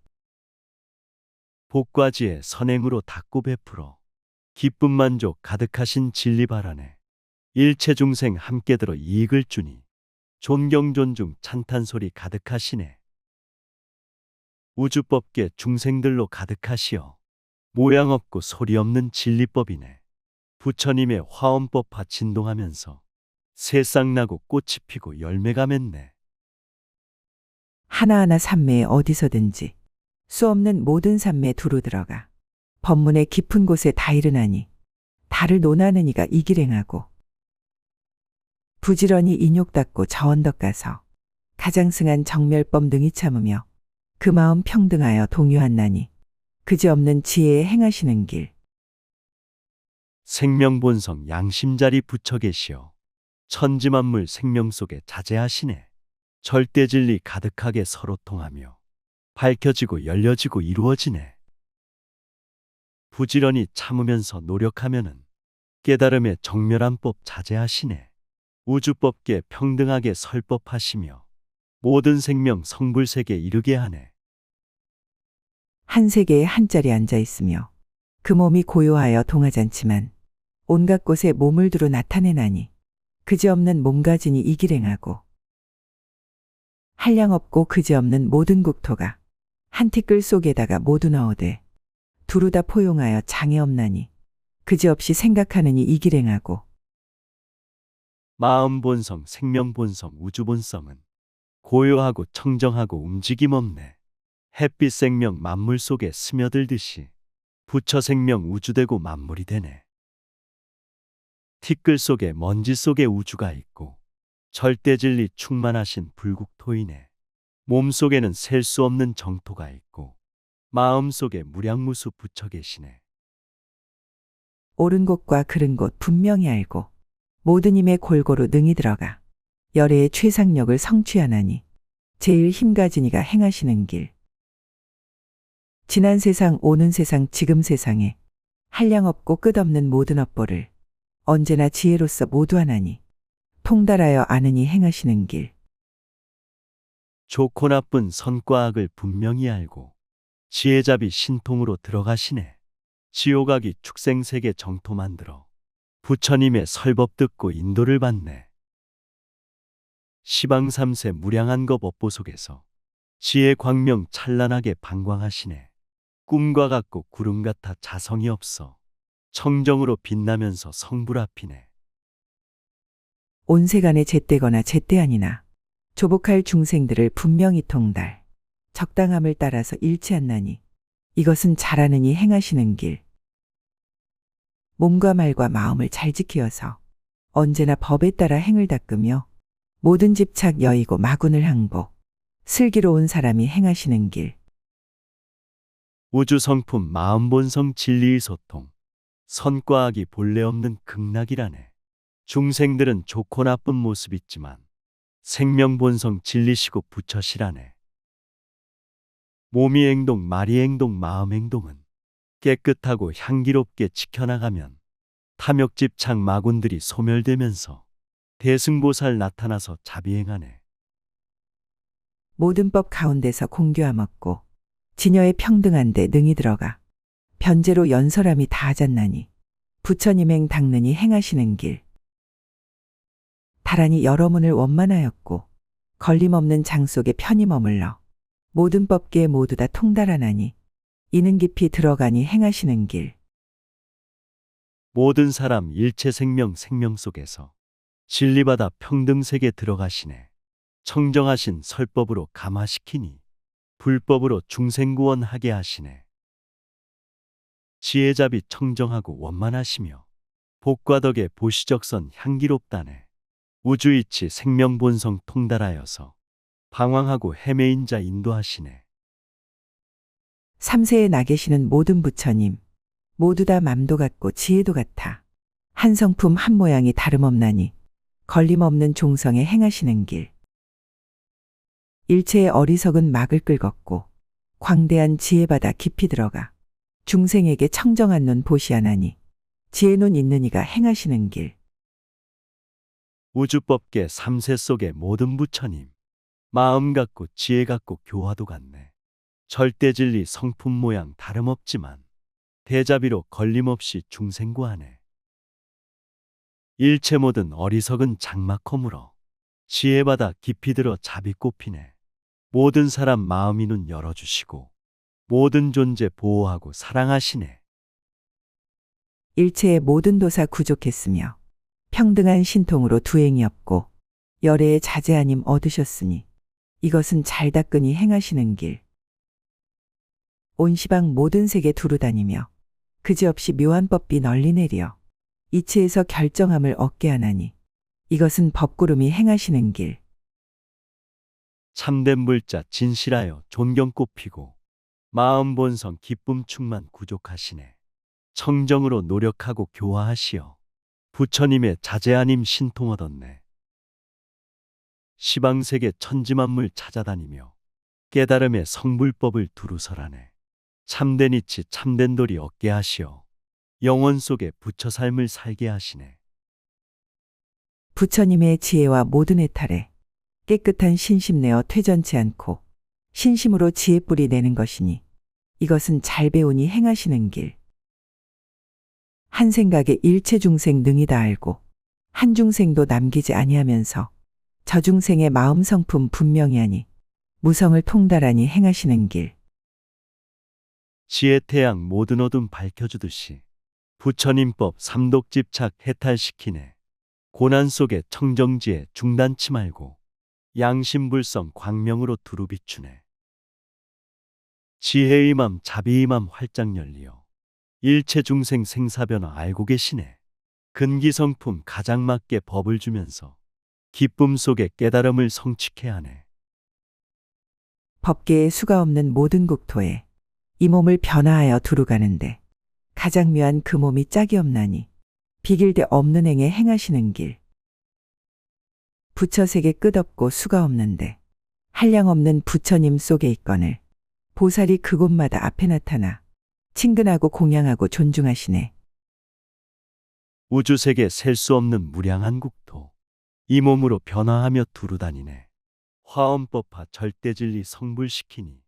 복과지에 선행으로 닦고 베풀어 기쁨 만족 가득하신 진리 바라네. 일체 중생 함께 들어 이익을 주니 존경 존중 찬탄 소리 가득하시네. 우주법계 중생들로 가득하시어 모양 없고 소리 없는 진리법이네. 부처님의 화엄법화 진동하면서 새싹 나고 꽃이 피고 열매가 맺네. 하나하나 삼매에 어디서든지 수 없는 모든 삼매에 두루 들어가 법문의 깊은 곳에 다 이르나니 달을 논하는 이가 이 길 행하고 부지런히 인욕 닦고 저 언덕 가서 가장 승한 정멸법 능히 참으며 그 마음 평등하여 동요한나니 그지없는 지혜에 행하시는 길. 생명본성 양심자리 부처 계시어 천지만물 생명 속에 자재하시네. 절대진리 가득하게 서로 통하며 밝혀지고 열려지고 이루어지네. 부지런히 참으면서 노력하면은 깨달음의 정멸한 법 자재하시네. 우주법계 평등하게 설법하시며 모든 생명 성불세계 이르게 하네. 한 세계에 한 자리 앉아 있으며 그 몸이 고요하여 동하지 않지만 온갖 곳에 몸을 두루 나타내나니 그지없는 몸가진이 이 길 행하고 한량 없고 그지없는 모든 국토가 한 티끌 속에다가 모두 넣어대 두루 다 포용하여 장애 없나니 그지없이 생각하느니 이 길 행하고 마음 본성, 생명 본성, 우주 본성은 고요하고 청정하고 움직임 없네. 햇빛 생명 만물 속에 스며들듯이 부처 생명 우주되고 만물이 되네. 티끌 속에 먼지 속에 우주가 있고 절대진리 충만하신 불국토이네. 몸 속에는 셀 수 없는 정토가 있고 마음 속에 무량무수 부처 계시네. 옳은 곳과 그른 곳 분명히 알고 모든 힘에 골고루 능히 들어가 열애의 최상력을 성취하나니 제일 힘가진 이가 행하시는 길. 지난 세상 오는 세상 지금 세상에 한량 없고 끝없는 모든 업보를 언제나 지혜로서 모두 하나니 통달하여 아느니 행하시는 길. 좋고 나쁜 선과 악을 분명히 알고 지혜잡이 신통으로 들어가시네. 지옥악이 축생세계 정토 만들어 부처님의 설법 듣고 인도를 받네. 시방삼세 무량한 것 업보 속에서 지혜 광명 찬란하게 방광하시네. 꿈과 같고 구름 같아 자성이 없어 청정으로 빛나면서 성불 앞이네. 온 세간에 제때거나 제때 아니나 조복할 중생들을 분명히 통달 적당함을 따라서 잃지 않나니 이것은 잘하느니 행하시는 길. 몸과 말과 마음을 잘 지키어서 언제나 법에 따라 행을 닦으며 모든 집착 여의고 마군을 항복. 슬기로운 사람이 행하시는 길. 우주 성품 마음 본성 진리의 소통. 선과 악이 본래 없는 극락이라네. 중생들은 좋고 나쁜 모습 있지만 생명 본성 진리시고 부처시라네. 몸이 행동, 말이 행동, 마음 행동은 깨끗하고 향기롭게 지켜나가면 탐욕 집착 마군들이 소멸되면서 대승보살 나타나서 자비행하네. 모든 법 가운데서 공교함 없고 진여의 평등한 데 능히 들어가 변제로 연설함이 다하잖나니 부처님 행 닦느니 행하시는 길. 다란히 여러 문을 원만하였고 걸림없는 장 속에 편히 머물러 모든 법계에 모두 다 통달하나니 이는 깊이 들어가니 행하시는 길. 모든 사람 일체 생명 속에서 진리받아 평등세계 들어가시네. 청정하신 설법으로 감화시키니 불법으로 중생구원하게 하시네. 지혜잡이 청정하고 원만하시며 복과 덕에 보시적선 향기롭다네. 우주이치 생명본성 통달하여서 방황하고 헤매인 자 인도하시네. 삼세에 나 계시는 모든 부처님 모두 다 맘도 같고 지혜도 같아 한 성품 한 모양이 다름없나니 걸림없는 종성에 행하시는 길. 일체의 어리석은 막을 끌걷고 광대한 지혜바다 깊이 들어가 중생에게 청정한 눈 보시하나니 지혜 눈 있는 이가 행하시는 길. 우주법계 삼세 속의 모든 부처님 마음 같고 지혜 같고 교화도 같네. 절대진리 성품 모양 다름없지만 대자비로 걸림없이 중생구하네. 일체 모든 어리석은 장막 허물어 지혜받아 깊이 들어 자비 꼽히네. 모든 사람 마음이 눈 열어주시고 모든 존재 보호하고 사랑하시네. 일체의 모든 도사 구족했으며 평등한 신통으로 두행이 없고 열애의 자제하님 얻으셨으니 이것은 잘 닦으니 행하시는 길. 온 시방 모든 세계 두루 다니며 그지없이 묘한 법비 널리 내려 이치에서 결정함을 얻게 하나니 이것은 법구름이 행하시는 길. 참된 불자 진실하여 존경 꼽히고 마음 본성 기쁨 충만 구족하시네. 청정으로 노력하고 교화하시어 부처님의 자제하님 신통 얻었네. 시방세계 천지만물 찾아다니며 깨달음의 성불법을 두루설하네. 참된 이치 참된 도리 얻게 하시어 영원 속에 부처 삶을 살게 하시네. 부처님의 지혜와 모든 해탈에 깨끗한 신심 내어 퇴전치 않고 신심으로 지혜 뿌리 내는 것이니 이것은 잘 배우니 행하시는 길. 한 생각에 일체 중생 능히 다 알고 한 중생도 남기지 아니하면서 저 중생의 마음 성품 분명히 하니 무성을 통달하니 행하시는 길. 지혜 태양 모든 어둠 밝혀주듯이 부처님법 삼독집착 해탈시키네. 고난 속에 청정지에 중단치 말고 양심불성 광명으로 두루 비추네. 지혜의 맘 자비의 맘 활짝 열리어 일체 중생 생사변화 알고 계시네. 근기성품 가장 맞게 법을 주면서 기쁨 속에 깨달음을 성취케 하네. 법계에 수가 없는 모든 국토에 이 몸을 변화하여 두루 가는데 가장 묘한 그 몸이 짝이 없나니 비길대 없는 행에 행하시는 길. 부처세계 끝없고 수가 없는데 한량 없는 부처님 속에 있거늘 보살이 그곳마다 앞에 나타나 친근하고 공양하고 존중하시네. 우주세계 셀 수 없는 무량한 국토 이 몸으로 변화하며 두루 다니네. 화엄법화 절대진리 성불시키니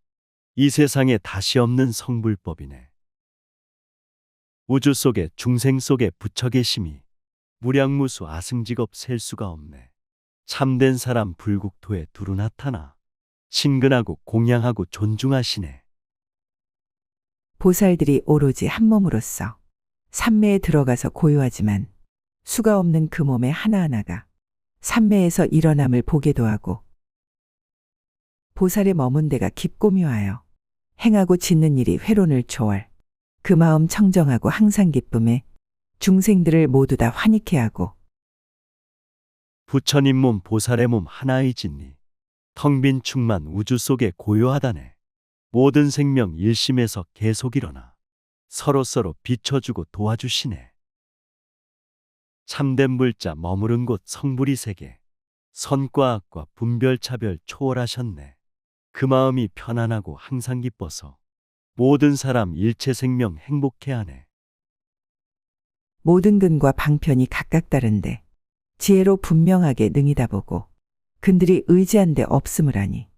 이 세상에 다시 없는 성불법이네. 우주 속에 중생 속에 부처 계심이 무량무수 아승직업 셀 수가 없네. 참된 사람 불국토에 두루 나타나 친근하고 공양하고 존중하시네. 보살들이 오로지 한 몸으로서 삼매에 들어가서 고요하지만 수가 없는 그 몸의 하나하나가 삼매에서 일어남을 보게도 하고 보살의 머문 데가 깊고 묘하여 행하고 짓는 일이 회론을 초월 그 마음 청정하고 항상 기쁨에 중생들을 모두 다 환희케 하고 부처님 몸 보살의 몸 하나의 진리. 텅 빈 충만 우주 속에 고요하다네. 모든 생명 일심에서 계속 일어나 서로서로 비춰주고 도와주시네. 참된 불자 머무른 곳 성불이 세계. 선과 악과 분별 차별 초월하셨네. 그 마음이 편안하고 항상 기뻐서 모든 사람 일체 생명 행복해 하네. 모든 근과 방편이 각각 다른데 지혜로 분명하게 능이다 보고 근들이 의지한 데 없음을 하니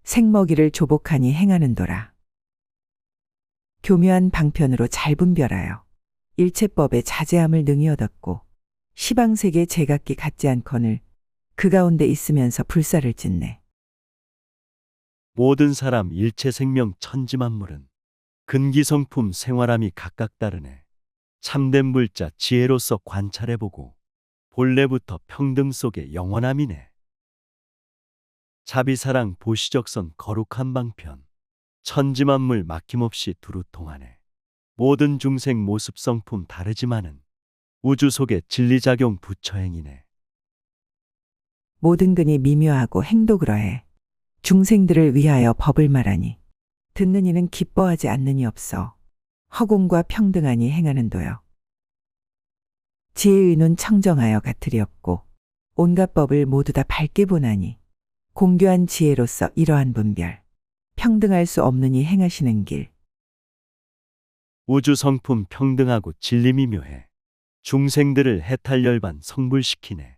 생먹이를 조복하니 행하는도라. 교묘한 방편으로 잘 분별하여 일체법의 자제함을 능히 얻었고 시방세계 제각기 같지 않거늘 그 가운데 있으면서 불사를 짓네. 모든 사람 일체 생명 천지만물은 근기성품 생활함이 각각 다르네. 참된 불자 지혜로서 관찰해보고 본래부터 평등 속에 영원함이네. 자비사랑 보시적선 거룩한 방편. 천지만물 막힘없이 두루 통하네. 모든 중생 모습 성품 다르지만은 우주 속에 진리작용 부처행이네. 모든 근이 미묘하고 행도그러해 중생들을 위하여 법을 말하니 듣는 이는 기뻐하지 않는 이 없어 허공과 평등하니 행하는도요. 지혜의 눈 청정하여 같으리 없고 온갖 법을 모두 다 밝게 보나니 공교한 지혜로서 이러한 분별 평등할 수 없는 이 행하시는 길. 우주 성품 평등하고 진리미 묘해 중생들을 해탈열반 성불시키네.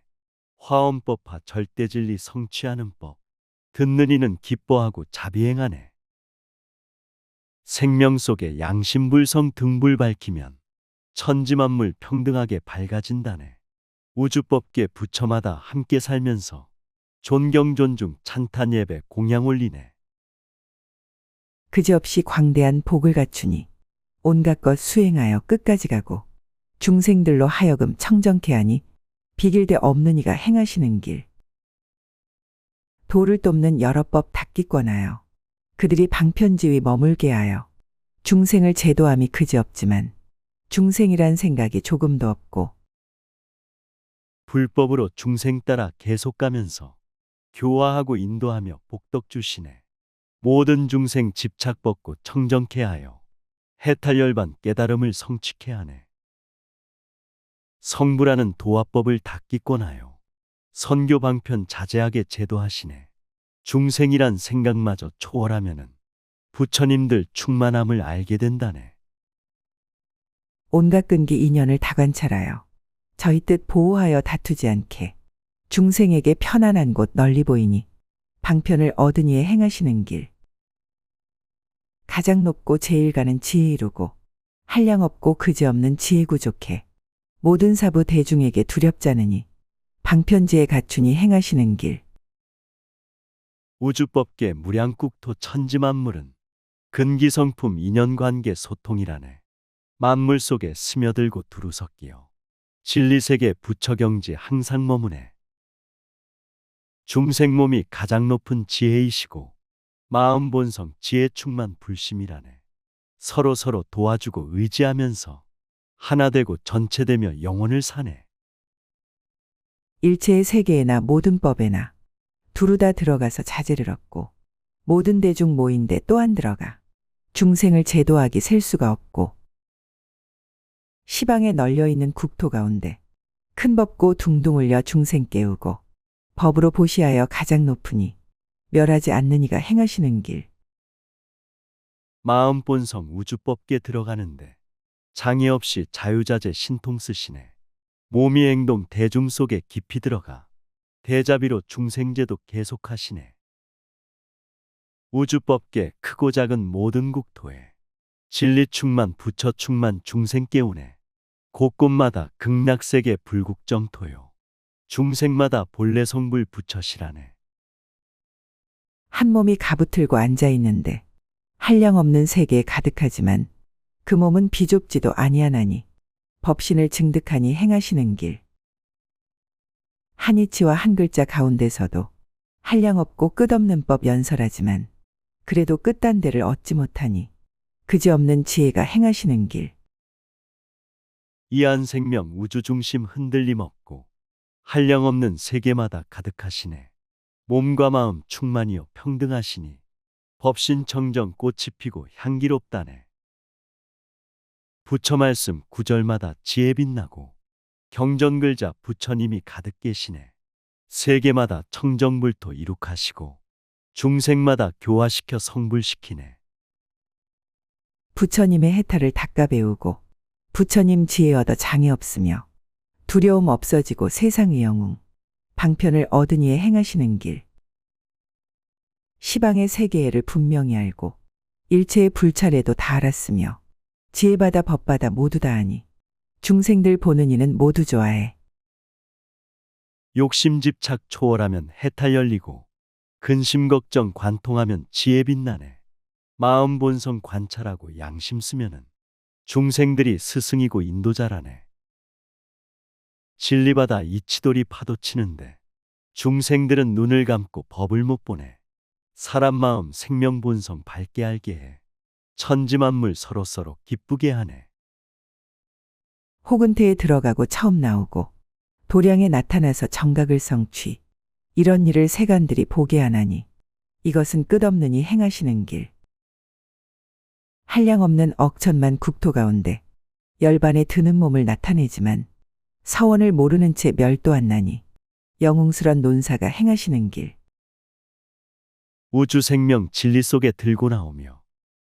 화엄법화 절대진리 성취하는 법. 듣는 이는 기뻐하고 자비행하네. 생명 속에 양심불성 등불 밝히면 천지만물 평등하게 밝아진다네. 우주법계 부처마다 함께 살면서 존경 존중 찬탄 예배 공양 올리네. 그지없이 광대한 복을 갖추니 온갖 것 수행하여 끝까지 가고 중생들로 하여금 청정케 하니 비길대 없는 이가 행하시는 길. 도를 돕는 여러 법 닦기권하여 그들이 방편지위 머물게 하여 중생을 제도함이 그지없지만 중생이란 생각이 조금도 없고 불법으로 중생 따라 계속 가면서 교화하고 인도하며 복덕 주시네. 모든 중생 집착 벗고 청정케 하여 해탈열반 깨달음을 성취케 하네. 성불하는 도화법을 닦기권하여 선교 방편 자제하게 제도하시네. 중생이란 생각마저 초월하면은 부처님들 충만함을 알게 된다네. 온갖 끈기 인연을 다 관찰하여 저희 뜻 보호하여 다투지 않게 중생에게 편안한 곳 널리 보이니 방편을 얻은 이에 행하시는 길. 가장 높고 제일 가는 지혜 이루고 한량 없고 그지없는 지혜 구족해 모든 사부 대중에게 두렵지 않으니 방편지에 갖추니 행하시는 길. 우주법계 무량국토 천지만물은 근기성품 인연관계 소통이라네. 만물 속에 스며들고 두루 섞이어 진리세계 부처경지 항상 머무네. 중생 몸이 가장 높은 지혜이시고 마음 본성 지혜 충만 불심이라네. 서로 도와주고 의지하면서 하나 되고 전체되며 영혼을 사네. 일체의 세계에나 모든 법에나 두루 다 들어가서 자제를 얻고 모든 대중 모인데 또한 들어가 중생을 제도하기 셀 수가 없고 시방에 널려있는 국토 가운데 큰 법고 둥둥 울려 중생 깨우고 법으로 보시하여 가장 높으니 멸하지 않는 이가 행하시는 길. 마음 본성 우주법계 들어가는데 장애 없이 자유자재 신통 쓰시네. 몸이 행동 대중 속에 깊이 들어가 대자비로 중생제도 계속하시네. 우주법계 크고 작은 모든 국토에 진리 충만 부처 충만 중생 깨우네. 곳곳마다 극락세계 불국정토요. 중생마다 본래 성불 부처시라네. 한 몸이 가부틀고 앉아 있는데 한량 없는 세계에 가득하지만 그 몸은 비좁지도 아니하나니 법신을 증득하니 행하시는 길. 한 이치와 한 글자 가운데서도 한량 없고 끝없는 법 연설하지만 그래도 끝단대를 얻지 못하니 그지없는 지혜가 행하시는 길. 이한 생명 우주 중심 흔들림 없고 한량없는 세계마다 가득하시네. 몸과 마음 충만이요 평등하시니 법신청정 꽃이 피고 향기롭다네. 부처 말씀 구절마다 지혜 빛나고 경전글자 부처님이 가득 계시네. 세계마다 청정불토 이룩하시고 중생마다 교화시켜 성불시키네. 부처님의 해탈을 닦아 배우고 부처님 지혜 얻어 장애 없으며 두려움 없어지고 세상의 영웅 방편을 얻으니에 행하시는 길. 시방의 세계를 분명히 알고 일체의 불찰에도 다 알았으며 지혜받아 법받아 모두 다 아니 중생들 보는 이는 모두 좋아해. 욕심 집착 초월하면 해탈 열리고 근심 걱정 관통하면 지혜 빛나네. 마음 본성 관찰하고 양심 쓰면은 중생들이 스승이고 인도자라네. 진리바다 이치돌이 파도 치는데 중생들은 눈을 감고 법을 못 보네. 사람 마음 생명 본성 밝게 알게 해. 천지만물 서로서로 기쁘게 하네. 혹은태에 들어가고 처음 나오고 도량에 나타나서 정각을 성취. 이런 일을 세간들이 보게 하나니 이것은 끝없는 이 행하시는 길. 한량없는 억천만 국토 가운데 열반에 드는 몸을 나타내지만 서원을 모르는 채 멸도한나니 영웅스런 논사가 행하시는 길. 우주 생명 진리 속에 들고 나오며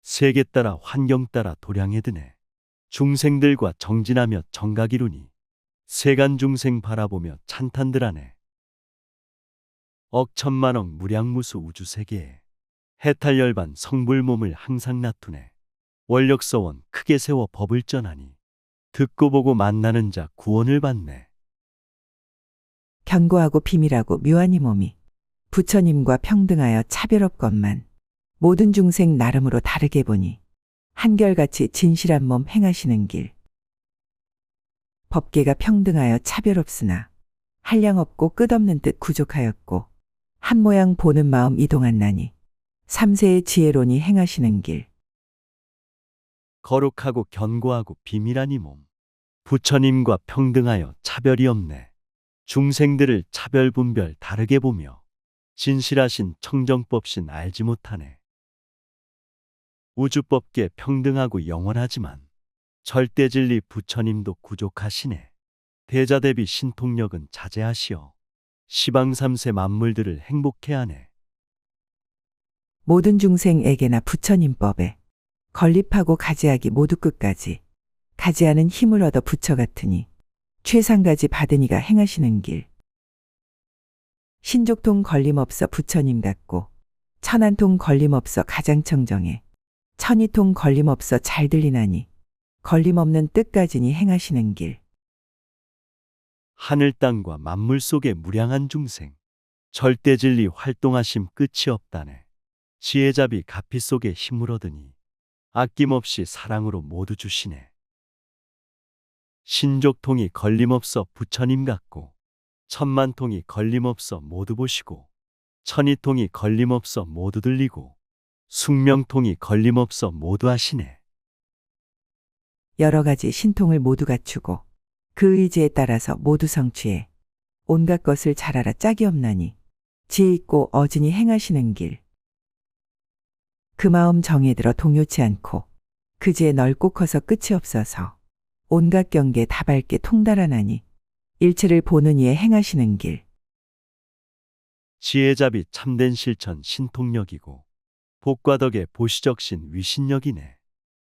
세계 따라 환경 따라 도량에 드네. 중생들과 정진하며 정각 이루니 세간 중생 바라보며 찬탄들하네. 억천만억 무량무수 우주 세계에 해탈 열반 성불 몸을 항상 나투네. 원력서원 크게 세워 법을 전하니 듣고 보고 만나는 자 구원을 받네. 견고하고 비밀하고 묘한 이 몸이 부처님과 평등하여 차별 없건만 모든 중생 나름으로 다르게 보니 한결같이 진실한 몸 행하시는 길. 법계가 평등하여 차별 없으나 한량 없고 끝없는 뜻 구족하였고 한 모양 보는 마음 이동한나니 삼세의 지혜론이 행하시는 길. 거룩하고 견고하고 비밀한 이 몸 부처님과 평등하여 차별이 없네. 중생들을 차별 분별 다르게 보며 진실하신 청정법신 알지 못하네. 우주법계 평등하고 영원하지만 절대진리 부처님도 구족하시네. 대자대비 신통력은 자제하시어 시방삼세 만물들을 행복해 하네. 모든 중생에게나 부처님법에 건립하고 가지하기 모두 끝까지 가지하는 힘을 얻어 부처 같으니 최상가지 받으니가 행하시는 길. 신족통 걸림없어 부처님 같고 천안통 걸림없어 가장 청정해 천이통 걸림없어 잘 들리나니 걸림없는 뜻까지니 행하시는 길. 하늘 땅과 만물 속의 무량한 중생 절대진리 활동하심 끝이 없다네. 지혜잡이 가피 속에 힘을 얻으니 아낌없이 사랑으로 모두 주시네. 신족통이 걸림없어 부처님 같고 천만통이 걸림없어 모두 보시고 천이통이 걸림없어 모두 들리고 숙명통이 걸림없어 모두 하시네. 여러 가지 신통을 모두 갖추고 그 의지에 따라서 모두 성취해 온갖 것을 잘 알아 짝이 없나니 지혜 있고 어진이 행하시는 길. 그 마음 정에 들어 동요치 않고 그지에 넓고 커서 끝이 없어서 온갖 경계 다 밝게 통달하나니 일체를 보는 이에 행하시는 길. 지혜잡이 참된 실천 신통력이고 복과 덕의 보시적신 위신력이네.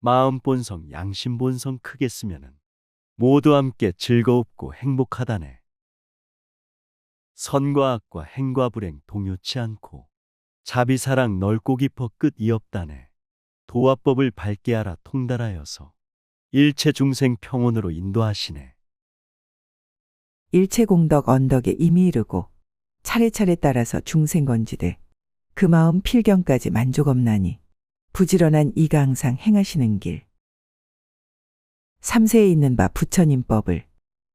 마음 본성 양심 본성 크게 쓰면은 모두 함께 즐거웁고 행복하다네. 선과 악과 행과 불행 동요치 않고 자비사랑 넓고 깊어 끝이 없다네. 도화법을 밝게 알아 통달하여서 일체 중생 평온으로 인도하시네. 일체 공덕 언덕에 이미 이르고 차례차례 따라서 중생 건지되 그 마음 필경까지 만족 없나니 부지런한 이가 항상 행하시는 길. 삼세에 있는 바 부처님법을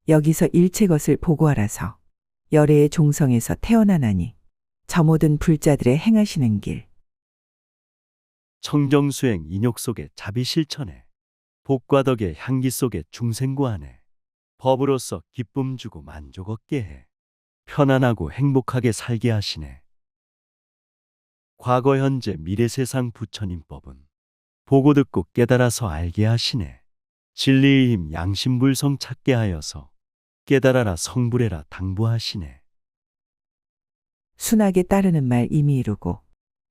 여기서 일체 것을 보고 알아서 열애의 종성에서 태어나나니 저 모든 불자들의 행하시는 길. 청정수행 인욕 속에 자비 실천해 복과 덕의 향기 속에 중생 구하네. 법으로서 기쁨 주고 만족 얻게 해. 편안하고 행복하게 살게 하시네. 과거 현재 미래 세상 부처님법은 보고 듣고 깨달아서 알게 하시네. 진리의 힘 양심불성 찾게 하여서 깨달아라 성불해라 당부하시네. 순하게 따르는 말 이미 이루고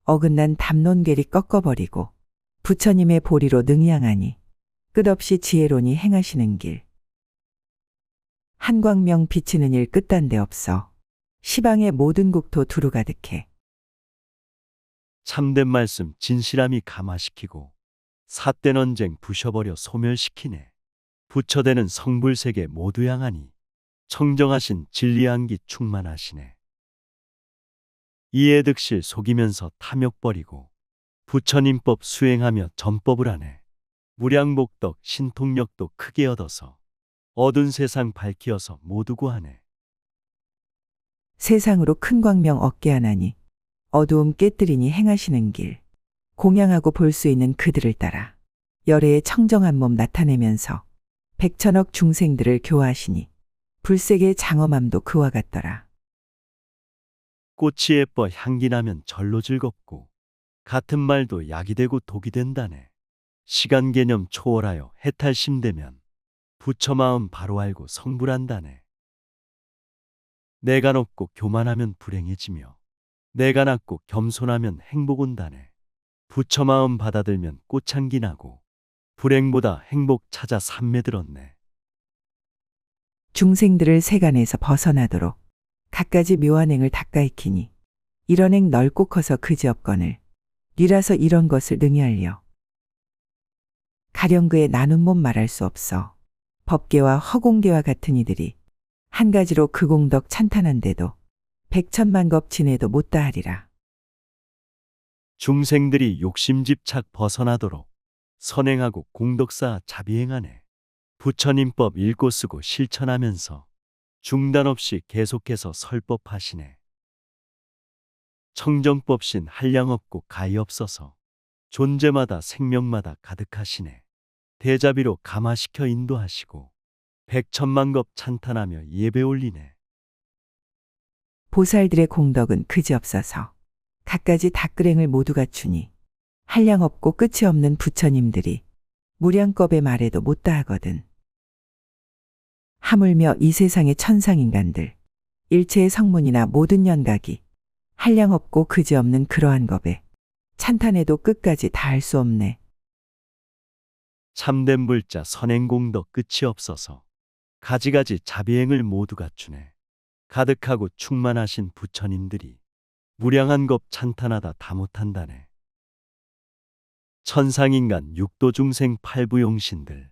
어긋난 담론계리 꺾어버리고 부처님의 보리로 능양하니 끝없이 지혜로니 행하시는 길. 한광명 비치는 일 끝단데 없어 시방의 모든 국토 두루 가득해. 참된 말씀 진실함이 감화시키고 삿된 언쟁 부셔버려 소멸시키네. 부처되는 성불세계 모두 향하니 청정하신 진리한기 충만하시네. 이해득실 속이면서 탐욕 버리고 부처님법 수행하며 전법을 하네. 무량복덕 신통력도 크게 얻어서 어두운 세상 밝히어서 모두 구하네. 세상으로 큰 광명 얻게 하나니 어두움 깨뜨리니 행하시는 길. 공양하고 볼 수 있는 그들을 따라 열애의 청정한 몸 나타내면서 백천억 중생들을 교화하시니 불색의 장엄함도 그와 같더라. 꽃이 예뻐 향기 나면 절로 즐겁고 같은 말도 약이 되고 독이 된다네. 시간 개념 초월하여 해탈심되면 부처 마음 바로 알고 성불한다네. 내가 높고 교만하면 불행해지며 내가 낮고 겸손하면 행복 온다네. 부처 마음 받아들면 꽃향기 나고 불행보다 행복 찾아 삼매 들었네. 중생들을 세간에서 벗어나도록 갖가지 묘한 행을 닦아익히니 이런 행 넓고 커서 그지없거늘 니라서 이런 것을 능히 알려. 가령 그의 나눈 몸 말할 수 없어 법계와 허공계와 같은 이들이 한 가지로 그 공덕 찬탄한데도 백천만 겁 지내도 못다하리라. 중생들이 욕심집착 벗어나도록 선행하고 공덕사 자비행하네. 부처님법 읽고 쓰고 실천하면서 중단 없이 계속해서 설법하시네. 청정법신 한량 없고 가히 없어서 존재마다 생명마다 가득하시네. 대자비로 감화시켜 인도하시고 백천만겁 찬탄하며 예배 올리네. 보살들의 공덕은 그지없어서 갖가지 닭글행을 모두 갖추니 한량 없고 끝이 없는 부처님들이 무량겁의 말에도 못다하거든. 하물며 이 세상의 천상인간들 일체의 성문이나 모든 연각이 한량 없고 그지없는 그러한 겁에 찬탄해도 끝까지 다할 수 없네. 참된 불자 선행공덕 끝이 없어서 가지가지 자비행을 모두 갖추네. 가득하고 충만하신 부처님들이 무량한 겁 찬탄하다 다 못한다네. 천상인간 육도중생 팔부용신들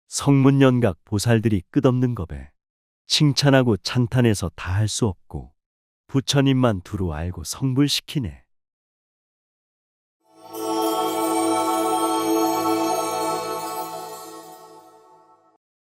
성문연각 보살들이 끝없는 겁에 칭찬하고 찬탄해서 다 할 수 없고 부처님만 두루 알고 성불시키네.